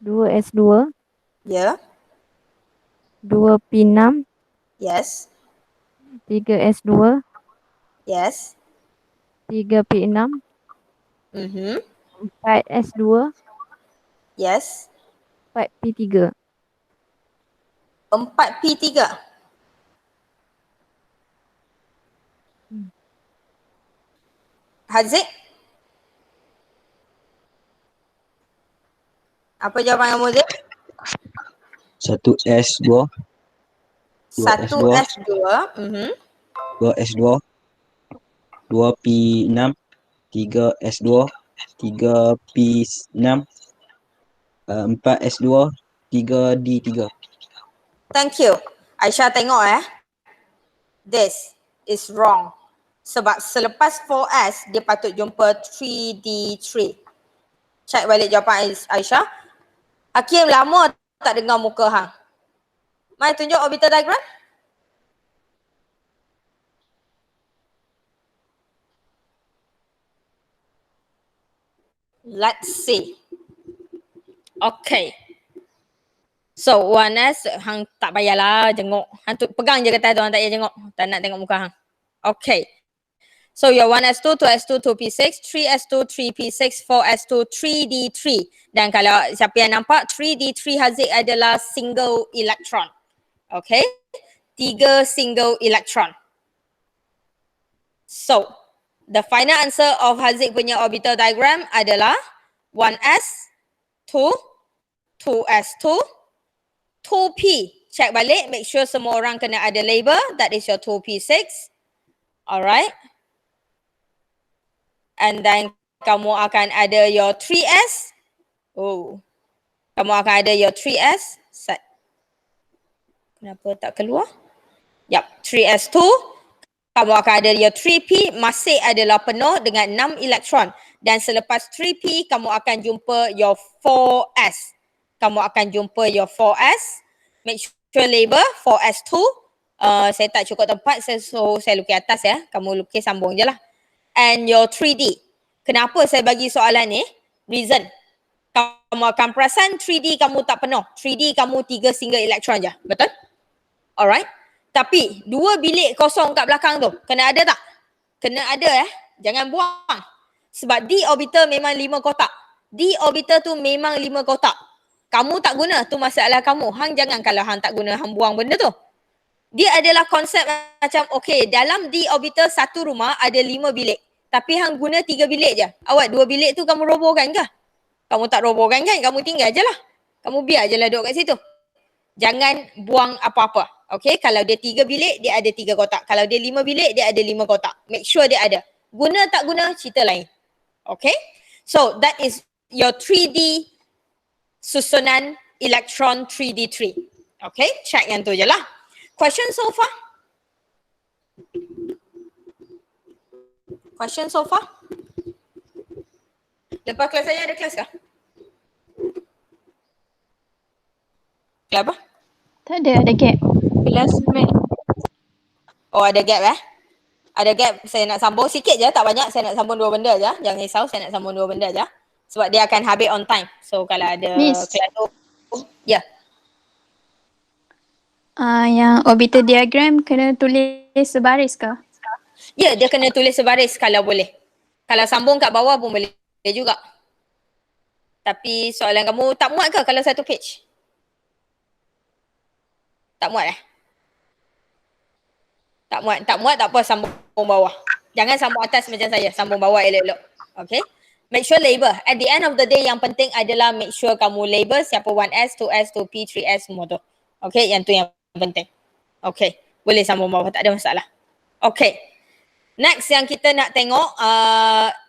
Speaker 8: 2 S2,
Speaker 1: ya,
Speaker 8: 2 P6,
Speaker 1: yes,
Speaker 8: 3 S2,
Speaker 1: yes.
Speaker 8: 3 P6, 4 S2,
Speaker 1: Yes.
Speaker 8: 4 P3.
Speaker 1: 4P3. Haziq? Apa jawapan kamu, Haziq?
Speaker 9: 1 S2,
Speaker 1: 1
Speaker 9: S2.
Speaker 1: S2.
Speaker 9: 2 S2, 2 P6, 3 S2, 3 P6, 4 S2, 3 D3.
Speaker 1: Thank you. Aisyah tengok This is wrong. Sebab selepas 4S, dia patut jumpa 3D3. Check balik jawapan Aisyah. Hakim lama tak dengar muka hang. Mai tunjuk orbital diagram. Let's see. Okay. So 1S hang tak payahlah jenguk. Hang tu pegang je kata tu, hang tak payah jenguk. Tak nak tengok muka hang. Okay. So your 1S2, 2S2, 2P6, 3S2, 3P6, 4S2, 3D3. Dan kalau siapa yang nampak 3D3 Haziq adalah single electron. Okay. 3 single electron. So the final answer of Haziq punya orbital diagram adalah 1S2, 2S2, 2P. Check balik, make sure semua orang kena ada label. That is your 2P6. Alright. And then kamu akan ada your 3S. Oh. Kamu akan ada your 3S. Set. Kenapa tak keluar? Yup, 3S2. Kamu akan ada your 3P masih adalah penuh dengan 6 elektron. Dan selepas 3P, kamu akan jumpa your 4S. Kamu akan jumpa your 4S. Make sure label 4S2. Saya tak cukup tempat, so saya lukis atas ya. Kamu lukis sambung je lah. And your 3D. Kenapa saya bagi soalan ni? Reason. Kamu akan perasan 3D kamu tak penuh. 3D kamu 3 single elektron je. Betul? Alright. Tapi 2 bilik kosong kat belakang tu. Kena ada tak? Kena ada Jangan buang. Sebab D orbital memang 5 kotak. D orbital tu memang 5 kotak. Kamu tak guna, tu masalah kamu. Hang jangan kalau hang tak guna, hang buang benda tu. Dia adalah konsep macam, okay, dalam D orbital satu rumah ada 5 bilik. Tapi hang guna 3 bilik je. Awak 2 bilik tu kamu robohkan ke? Kamu tak robohkan kan? Kamu tinggal je lah. Kamu biar je lah duduk kat situ. Jangan buang apa-apa. Okay, kalau dia 3 bilik, dia ada 3 kotak. Kalau dia 5 bilik, dia ada 5 kotak. Make sure dia ada. Guna tak guna, cerita lain. Okay, so that is your 3D susunan elektron 3D3. Okay, check yang tu je lah. Question so far? Question so far? Lepas kelas saya ada kelas ke? Kelas apa?
Speaker 7: Tak ada gap.
Speaker 3: Kelas mat.
Speaker 1: Oh, ada gap Ada gap, saya nak sambung sikit je, tak banyak. Saya nak sambung 2 benda je. Jangan risau, saya nak sambung 2 benda je. Sebab dia akan habis on time. So kalau ada
Speaker 7: Miss.
Speaker 1: kelas tu, ya.
Speaker 7: Yang orbital diagram kena tulis sebaris ke?
Speaker 1: Ya, dia kena tulis sebaris kalau boleh. Kalau sambung kat bawah pun boleh juga. Tapi soalan kamu tak muat ke kalau satu page? Tak muat Tak muat tak apa, sambung bawah. Jangan sambung atas macam saya, sambung bawah elok-elok. Okay? Make sure label. At the end of the day yang penting adalah make sure kamu label siapa 1S, 2S, 2P, 3S semua tu. Okay, yang tu yang penting. Okay, boleh sambung bawah, tak ada masalah. Okay. Next yang kita nak tengok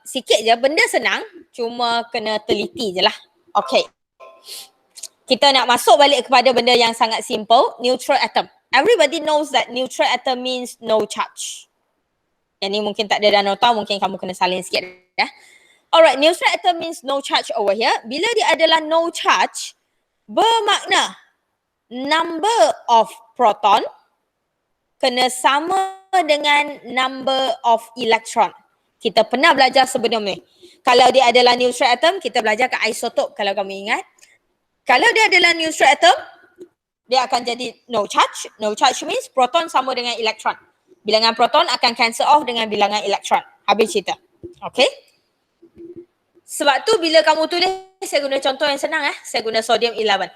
Speaker 1: sikit je, benda senang, cuma kena teliti je lah. Okay. Kita nak masuk balik kepada benda yang sangat simple, neutral atom. Everybody knows that neutral atom means no charge. Yang ni mungkin tak ada dan tahu, mungkin kamu kena salin sikit . Alright, neutral atom means no charge over here. Bila dia adalah no charge, bermakna number of proton kena sama dengan number of electron. Kita pernah belajar sebelum ni. Kalau dia adalah neutral atom, kita belajar kat isotop kalau kamu ingat. Kalau dia adalah neutral atom, dia akan jadi no charge. No charge means proton sama dengan elektron. Bilangan proton akan cancel off dengan bilangan elektron. Habis cerita. Okay? Sebab tu bila kamu tulis, saya guna contoh yang senang saya guna sodium 11.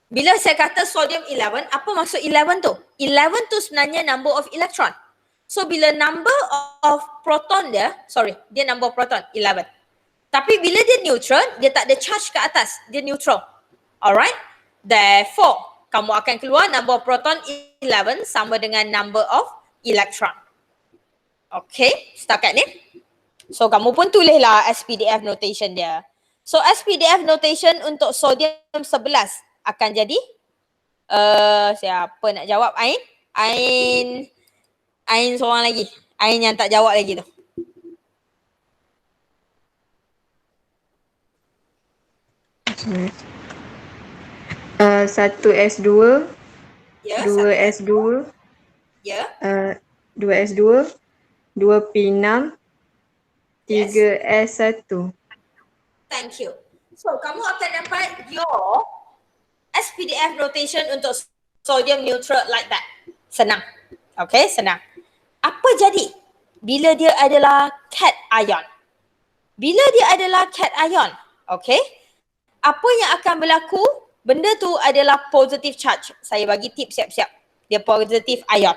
Speaker 1: Bila saya kata sodium 11, apa maksud 11 tu? 11 tu sebenarnya number of electron. So bila number of proton dia number of proton 11. Tapi bila dia neutral, dia tak ada charge ke atas, dia neutral. Alright? Therefore, kamu akan keluar number of proton 11 sama dengan number of electron. Okay, setakat ni. So kamu pun tulislah SPDF notation dia. So SPDF notation untuk sodium 11 akan jadi siapa nak jawab? Ain seorang lagi. Ain yang tak jawab lagi tu.
Speaker 3: Satu S2,
Speaker 1: Ya,
Speaker 3: dua S2,
Speaker 1: ya.
Speaker 3: 2S2, 2P6, 3S1.
Speaker 1: Thank you. So kamu akan dapat your SPDF notation untuk sodium neutral like that. Senang. Okay, senang. Apa jadi bila dia adalah cation ion? Bila dia adalah cation ion, okay, apa yang akan berlaku? Benda tu adalah positive charge. Saya bagi tip siap-siap. Dia positive ion.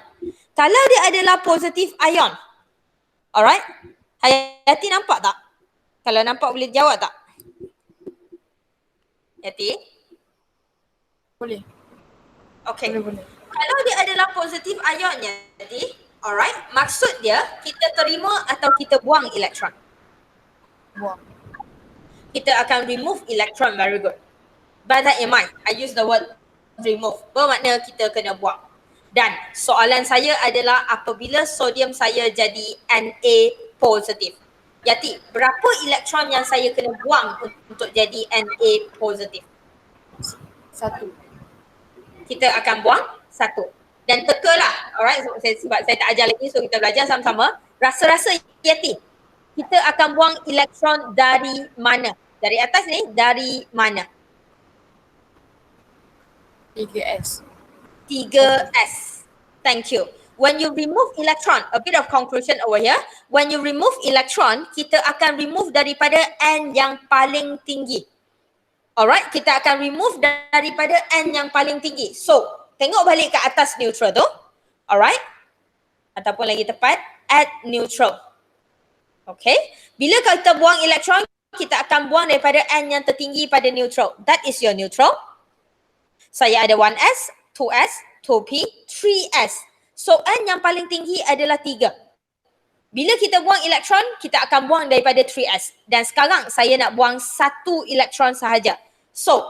Speaker 1: Kalau dia adalah positive ion, alright, Hayati nampak tak? Kalau nampak boleh jawab tak? Hayati?
Speaker 3: Boleh.
Speaker 1: Okay.
Speaker 3: Boleh.
Speaker 1: Kalau dia adalah positive ion jadi, alright, maksud dia kita terima atau kita buang elektron.
Speaker 3: Buang.
Speaker 1: Kita akan remove elektron, very good. Bear that in mind, I use the word remove. Bermakna kita kena buang. Dan soalan saya adalah apabila sodium saya jadi Na positif. Yati, berapa elektron yang saya kena buang untuk jadi Na positif?
Speaker 3: 1.
Speaker 1: Kita akan buang 1. Dan tekalah, alright, sebab saya tak ajar lagi, so kita belajar sama-sama. Rasa-rasa Yati, kita akan buang elektron dari mana? Dari atas ni, dari mana?
Speaker 3: 3S.
Speaker 1: 3S. Thank you. When you remove electron, a bit of conclusion over here. When you remove electron, kita akan remove daripada N yang paling tinggi. Alright, kita akan remove daripada N yang paling tinggi. So, tengok balik ke atas neutral tu. Alright. Ataupun lagi tepat, at neutral. Okay. Bila kita buang elektron, kita akan buang daripada N yang tertinggi pada neutral. That is your neutral. Saya ada 1S, 2S, 2P, 3S. So N yang paling tinggi adalah 3. Bila kita buang elektron, kita akan buang daripada 3S. Dan sekarang saya nak buang 1 elektron sahaja. So,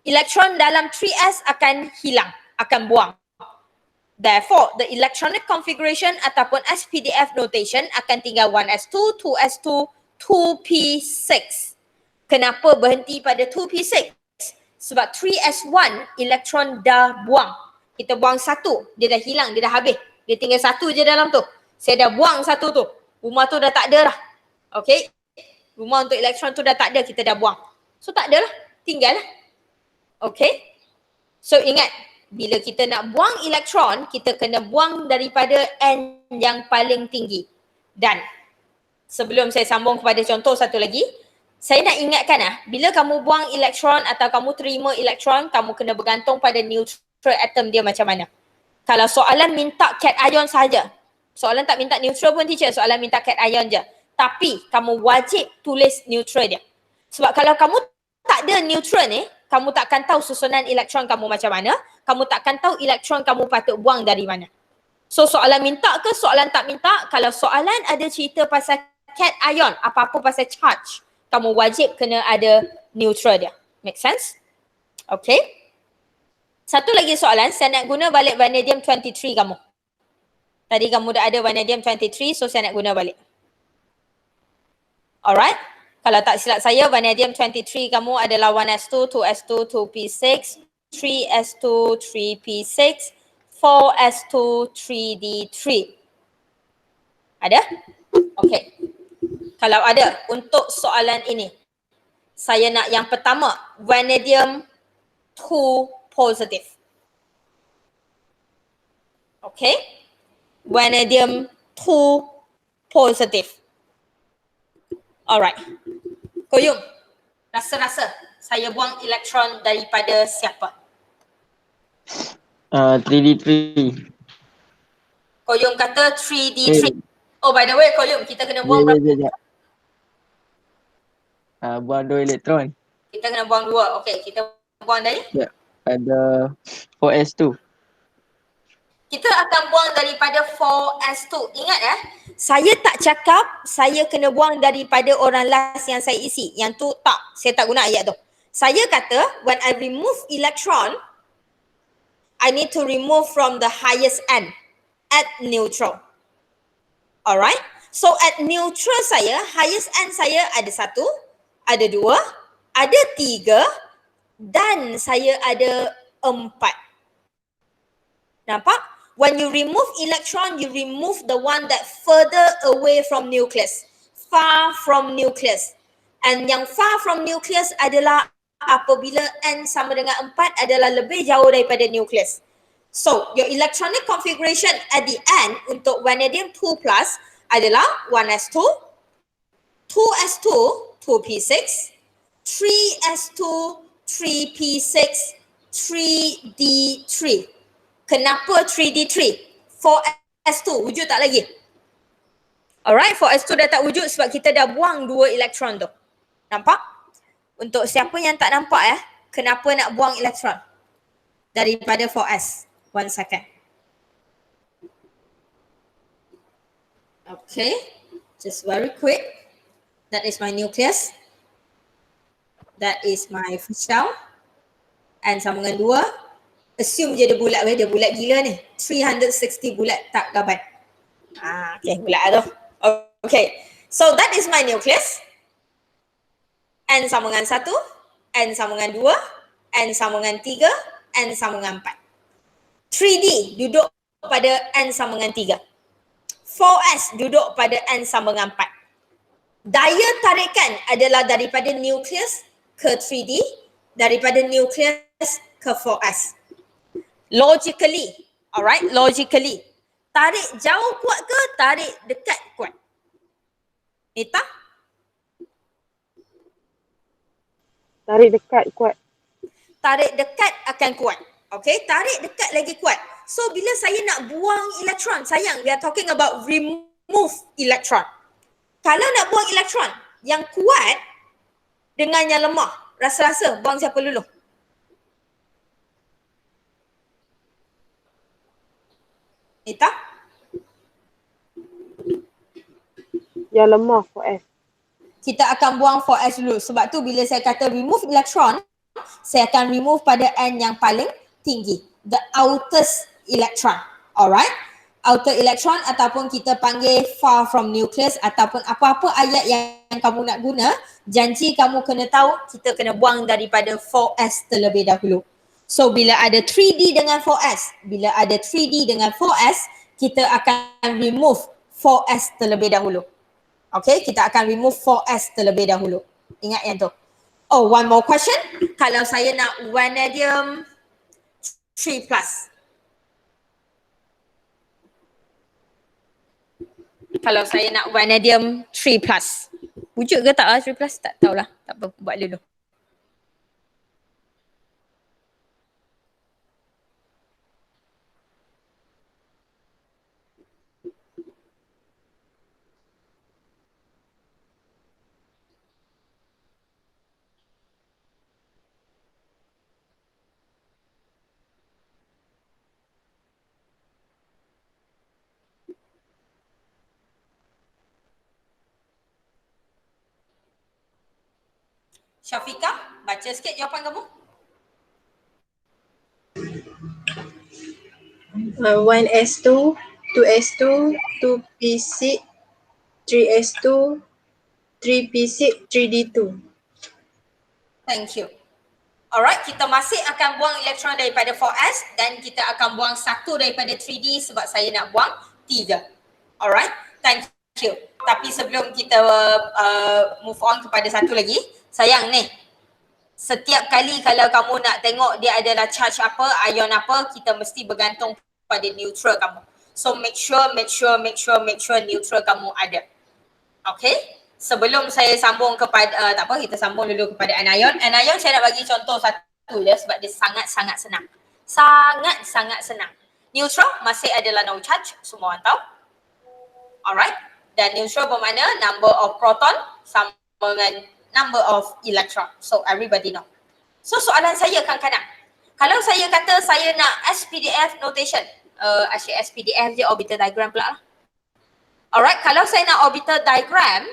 Speaker 1: elektron dalam 3S akan hilang, akan buang. Therefore, the electronic configuration ataupun SPDF notation akan tinggal 1S2, 2S2, 2P6. Kenapa berhenti pada 2P6? Sebab 3S1 elektron dah buang. Kita buang 1, dia dah hilang, dia dah habis. Dia tinggal 1 je dalam tu. Saya dah buang 1 tu. Rumah tu dah tak ada dah. Okay. Rumah untuk elektron tu dah tak ada, kita dah buang. So tak ada lah, tinggal lah. Okay. So ingat, bila kita nak buang elektron, kita kena buang daripada N yang paling tinggi. Dan sebelum saya sambung kepada contoh satu lagi, saya nak ingatkan bila kamu buang elektron atau kamu terima elektron, kamu kena bergantung pada neutral atom dia macam mana. Kalau soalan minta cation ion sahaja, soalan tak minta neutral pun teacher, soalan minta cation ion je. Tapi kamu wajib tulis neutral dia. Sebab kalau kamu tak ada neutral ni, kamu tak akan tahu susunan elektron kamu macam mana, kamu tak akan tahu elektron kamu patut buang dari mana. So soalan minta ke soalan tak minta, kalau soalan ada cerita pasal cation ion, apa-apa pasal charge, kamu wajib kena ada neutral dia. Make sense? Okay. Satu lagi soalan, saya nak guna balik vanadium 23 kamu. Tadi kamu dah ada vanadium 23, so saya nak guna balik. Alright. Kalau tak silap saya, vanadium 23 kamu adalah 1s2, 2s2, 2p6, 3s2, 3p6, 4s2, 3d3. Ada? Okay. Kalau ada, untuk soalan ini, saya nak yang pertama, vanadium 2 positive. Okay. Vanadium 2 positive. Alright. Koyum, rasa-rasa saya buang elektron daripada siapa?
Speaker 5: 3D3.
Speaker 1: Koyum kata 3D3. Oh, by the way, Koyum, kita kena buang berapa?
Speaker 5: Buang 2 elektron.
Speaker 1: Kita kena buang 2. Okay, kita buang dari?
Speaker 5: Ada 4s2.
Speaker 1: Kita akan buang daripada 4s2. Ingat saya tak cakap saya kena buang daripada orang last yang saya isi. Yang tu tak, saya tak guna ayat tu. Saya kata when I remove electron, I need to remove from the highest end at neutral. Alright? So at neutral saya, highest end saya ada 1, ada 2, ada 3 dan saya ada 4. Nampak? When you remove electron, you remove the one that further away from nucleus. Far from nucleus. And yang far from nucleus adalah apabila N sama dengan 4 adalah lebih jauh daripada nucleus. So, your electronic configuration at the end untuk vanadium 2 plus adalah 1s2, 2s2, 2p6, 3s2, 3p6, 3d3. Kenapa 3D3? 4s2 wujud tak lagi? Alright, 4s2 dah tak wujud sebab kita dah buang 2 elektron tu. Nampak? Untuk siapa yang tak nampak kenapa nak buang elektron daripada 4s? 1 second. Okay, just very quick. That is my nucleus. That is my first shell. And sambungan 2. Assume je dia bulat, dia bulat gila ni. 360 bulat tak gaban. Okay, bulat tu. Okay, so that is my nucleus. N sambungan 1, N sambungan 2, N sambungan 3, N sambungan 4. 3D duduk pada N sambungan 3. 4S duduk pada N sambungan 4. Daya tarikan adalah daripada nucleus ke 3D, daripada nucleus ke 4S. Logically, alright, logically. Tarik jauh kuat ke tarik dekat kuat? Nita?
Speaker 10: Tarik dekat kuat.
Speaker 1: Tarik dekat akan kuat. Okay, tarik dekat lagi kuat. So bila saya nak buang elektron, sayang, we are talking about remove electron. Kalau nak buang elektron, yang kuat dengan yang lemah, rasa-rasa buang siapa dulu? Nita?
Speaker 10: Yang lemah 4S.
Speaker 1: Kita akan buang 4S dulu. Sebab tu bila saya kata remove electron, saya akan remove pada N yang paling tinggi. The outest electron. Alright? Outer electron ataupun kita panggil far from nucleus ataupun apa-apa ayat yang kamu nak guna, janji kamu kena tahu kita kena buang daripada 4S terlebih dahulu. So bila ada 3D dengan 4S, bila ada 3D dengan 4S, kita akan remove 4S terlebih dahulu. Okay, kita akan remove 4S terlebih dahulu. Ingat yang tu. Oh, one more question. Kalau saya nak vanadium 3 plus. Kalau saya nak vanadium 3 plus. Wujud ke tak 3 plus? Tak tahulah. Tak apa, buat dulu. Syafiqah, baca sikit jawapan kamu.
Speaker 6: 1s2, 2s2, 2p6, 3s2, 3p6, 3d2.
Speaker 1: Thank you. Alright, kita masih akan buang elektron daripada 4s dan kita akan buang satu daripada 3d sebab saya nak buang 3. Alright, thank you. Tapi sebelum kita move on kepada satu lagi, sayang ni, setiap kali kalau kamu nak tengok dia adalah charge apa, ion apa, kita mesti bergantung pada neutral kamu. So make sure neutral kamu ada. Okay? Sebelum saya sambung kepada, tak apa, kita sambung dulu kepada anion. Anion saya nak bagi contoh satu je sebab dia sangat-sangat senang. Sangat-sangat senang. Neutral masih adalah no charge, semua orang tahu. Alright. Dan neutral bermakna number of proton sama dengan number of electron. So everybody know. So soalan saya kadang-kadang, kalau saya kata saya nak SPDF notation, actually SPDF je orbital diagram pula lah. Alright, kalau saya nak orbital diagram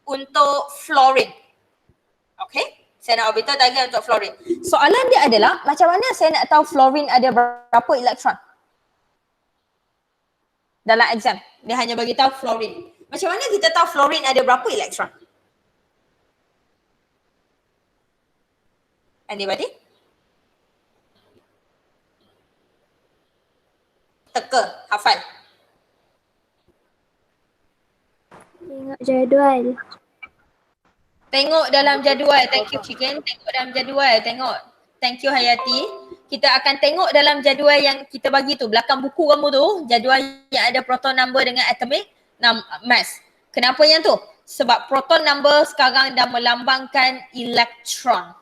Speaker 1: untuk fluorine. Okay, saya nak orbital diagram untuk fluorine. Soalan dia adalah, macam mana saya nak tahu fluorine ada berapa elektron? Dalam exam, dia hanya bagi tahu fluorine. Macam mana kita tahu fluorine ada berapa elektron? Anybody? Teka, hafal.
Speaker 2: Tengok jadual.
Speaker 1: Tengok dalam jadual. Thank you Chicken. Tengok dalam jadual. Tengok. Thank you Hayati. Kita akan tengok dalam jadual yang kita bagi tu. Belakang buku kamu tu. Jadual yang ada proton number dengan atomic mass. Kenapa yang tu? Sebab proton number sekarang dah melambangkan elektron.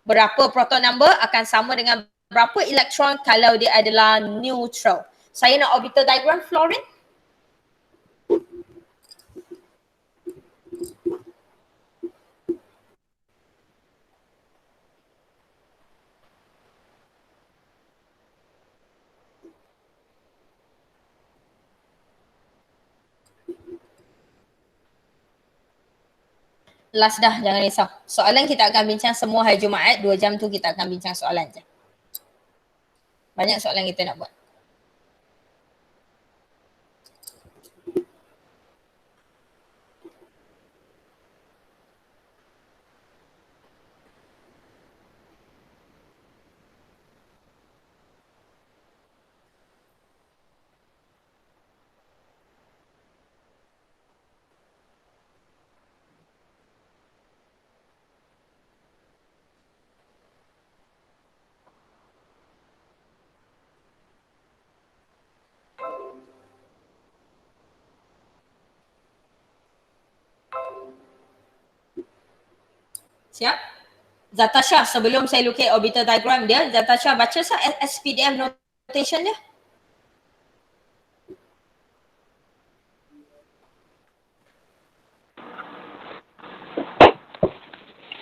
Speaker 1: Berapa proton number akan sama dengan berapa elektron kalau dia adalah neutral. Saya nak orbital diagram fluorine. Last dah, jangan risau. Soalan kita akan bincang semua hari Jumaat, 2 jam tu kita akan bincang soalan je. Banyak soalan kita nak buat. Siap? Zatasha, sebelum saya lukis orbital diagram dia, Zatasha baca SPDF notation dia.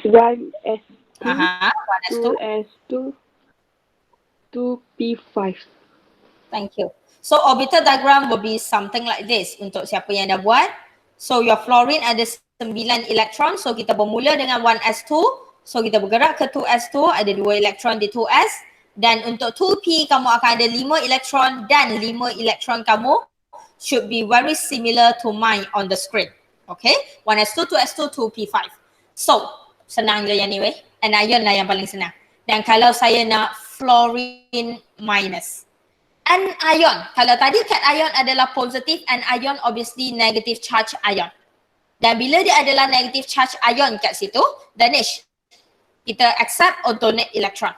Speaker 10: One S2,
Speaker 1: Aha,
Speaker 10: 2 S2, 2P5.
Speaker 1: Thank you. So orbital diagram will be something like this untuk siapa yang dah buat. So your fluorine ada 9 elektron. So kita bermula dengan 1s2. So kita bergerak ke 2s2, ada 2 elektron di 2s. Dan untuk 2p kamu akan ada 5 elektron dan 5 elektron kamu should be very similar to mine on the screen. Okay? 1s2, 2s2, 2p5. So senang je yang ni weh. Anion lah yang paling senang. Dan kalau saya nak fluorine minus. Anion, kalau tadi cation adalah positive, anion obviously negative charge ion. Dan bila dia adalah negative charge ion kat situ, Danish, kita accept or donate electron?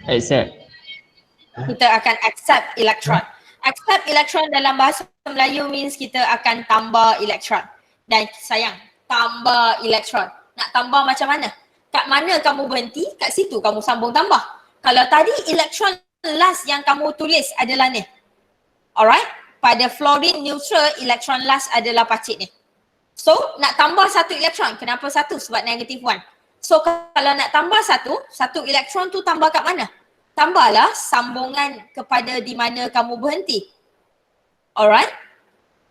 Speaker 5: Accept.
Speaker 1: Kita akan accept electron. Accept electron dalam bahasa Melayu means kita akan tambah electron. Dan sayang, tambah electron. Nak tambah macam mana? Kat mana kamu berhenti, kat situ kamu sambung tambah. Kalau tadi elektron last yang kamu tulis adalah ni. Alright? Pada fluorine neutral, elektron last adalah pacik ni. So, nak tambah satu elektron. Kenapa satu? Sebab negative 1. So, kalau nak tambah satu elektron tu tambah kat mana? Tambahlah sambungan kepada di mana kamu berhenti. Alright?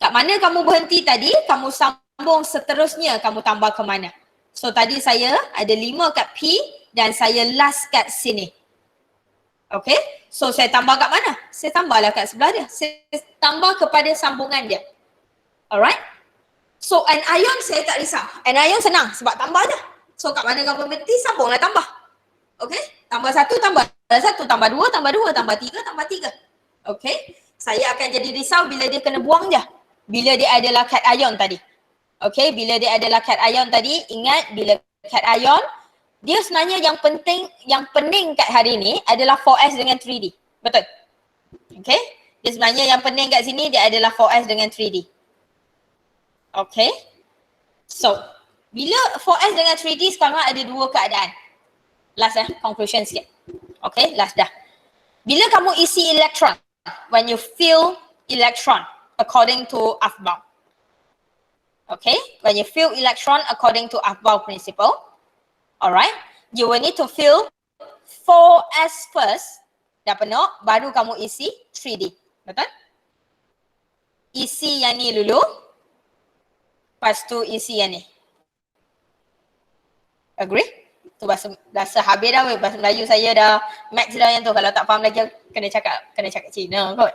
Speaker 1: Kat mana kamu berhenti tadi, kamu sambung seterusnya kamu tambah ke mana. So, tadi saya ada 5 kat P dan saya last kat sini. Okay, so saya tambah kat mana? Saya tambahlah kat sebelah dia. Saya tambah kepada sambungan dia. Alright? So anion saya tak risau. Anion senang sebab tambah je. So kat mana kamu berhenti, sambunglah tambah. Okay? Tambah 1, tambah 1, tambah 2, tambah 2, tambah 3, tambah 3. Okay? Saya akan jadi risau bila dia kena buang je. Bila dia adalah cation tadi. Okay? Bila dia adalah cation tadi, ingat bila cation, dia sebenarnya yang penting, yang pening kat hari ni adalah 4S dengan 3D. Betul? Okay? Dia sebenarnya yang pening kat sini dia adalah 4S dengan 3D. Okay? So, bila 4S dengan 3D sekarang ada dua keadaan. Last conclusion sikit. Okay, last dah. Bila kamu isi elektron, when you fill electron according to Aufbau. Okay, when you fill electron according to Aufbau principle, alright, you will need to fill 4S first, dah penuh, baru kamu isi 3D. Betul? Isi yang ni dulu, lepas tu isi yang ni. Agree? Tu bahasa habis dah, bahasa Melayu saya dah max dah yang tu. Kalau tak faham lagi kena cakap Cina kot.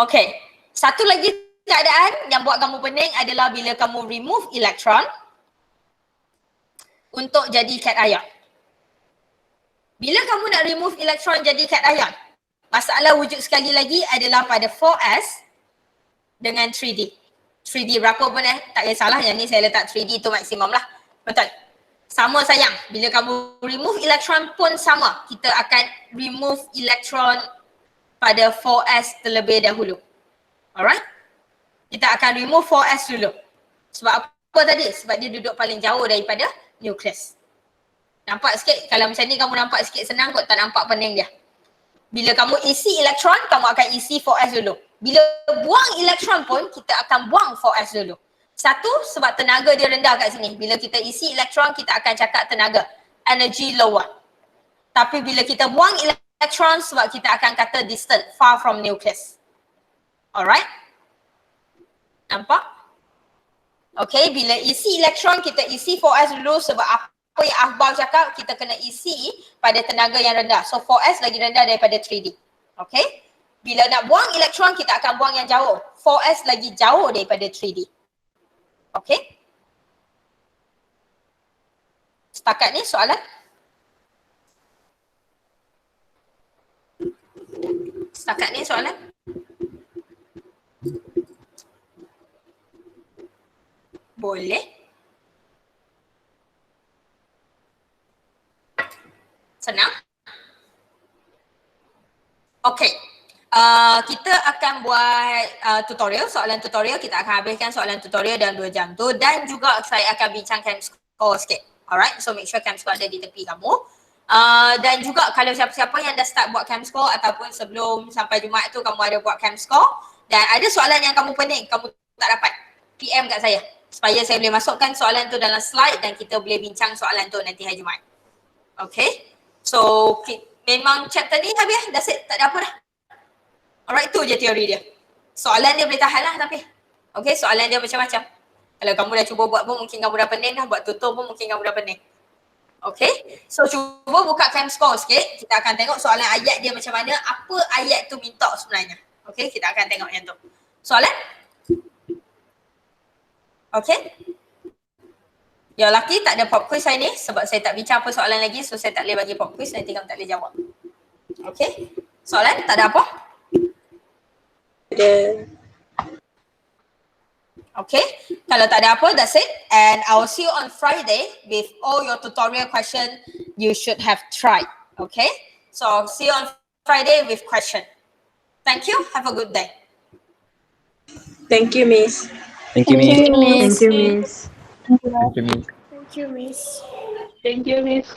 Speaker 1: Okay, satu lagi keadaan yang buat kamu pening adalah bila kamu remove elektron untuk jadi cation. Bila kamu nak remove elektron jadi cation, masalah wujud sekali lagi adalah pada 4S dengan 3D. 3D berapa pun tak kisahlah, yang ni saya letak 3D tu maksimum lah. Betul? Sama sayang, bila kamu remove elektron pun sama. Kita akan remove elektron pada 4S terlebih dahulu. Alright? Kita akan remove 4S dulu. Sebab apa tadi? Sebab dia duduk paling jauh daripada nukleus. Nampak sikit? Kalau macam ni kamu nampak sikit senang kot, tak nampak pening dia. Bila kamu isi elektron, kamu akan isi 4S dulu. Bila buang elektron pun, kita akan buang 4S dulu. Satu, sebab tenaga dia rendah kat sini. Bila kita isi elektron, kita akan cakap tenaga. Energy lower. Tapi bila kita buang elektron, sebab kita akan kata distant, far from nucleus. Alright? Nampak? Okay, bila isi elektron, kita isi 4S dulu sebab apa yang Aufbau cakap, kita kena isi pada tenaga yang rendah. So 4S lagi rendah daripada 3D. Okay? Bila nak buang elektron, kita akan buang yang jauh. 4S lagi jauh daripada 3D. Okay? Setakat ni soalan? Setakat ni soalan? Boleh? Senang? Okay. Kita akan buat tutorial, soalan tutorial. Kita akan habiskan soalan tutorial dalam 2 jam tu, dan juga saya akan bincang camp score sikit. Alright, so make sure camp score ada di tepi kamu. Dan juga kalau siapa-siapa yang dah start buat camp score ataupun sebelum sampai Jumaat tu kamu ada buat camp score dan ada soalan yang kamu pening, kamu tak dapat, PM kat saya supaya saya boleh masukkan soalan tu dalam slide dan kita boleh bincang soalan tu nanti hari Jumaat. Okay, so memang chapter ni habis, that's it, tak ada apa dah. Alright, tu je teori dia. Soalan dia boleh tahan lah tapi. Okay, soalan dia macam-macam. Kalau kamu dah cuba buat pun mungkin kamu dah pening dah, buat tutur pun mungkin kamu dah pening. Okay, so cuba buka camp score sikit. Kita akan tengok soalan ayat dia macam mana, apa ayat tu minta sebenarnya. Okay, kita akan tengok yang tu. Soalan? Okay. Yang lelaki tak ada pop quiz hari ni sebab saya tak bincang apa soalan lagi, so saya tak boleh bagi pop quiz, nanti kamu tak boleh jawab. Okay, soalan tak ada apa? Okay, kalau tak ada apa, that's it. And I will see you on Friday with all your tutorial question you should have tried. Okay, so see you on Friday with question. Thank you, have a good day.
Speaker 6: Thank you, Miss.
Speaker 9: Thank you, Miss.
Speaker 6: Thank you, Miss.
Speaker 5: Thank you, Miss.
Speaker 2: Thank you, Miss.
Speaker 10: Thank you, Miss.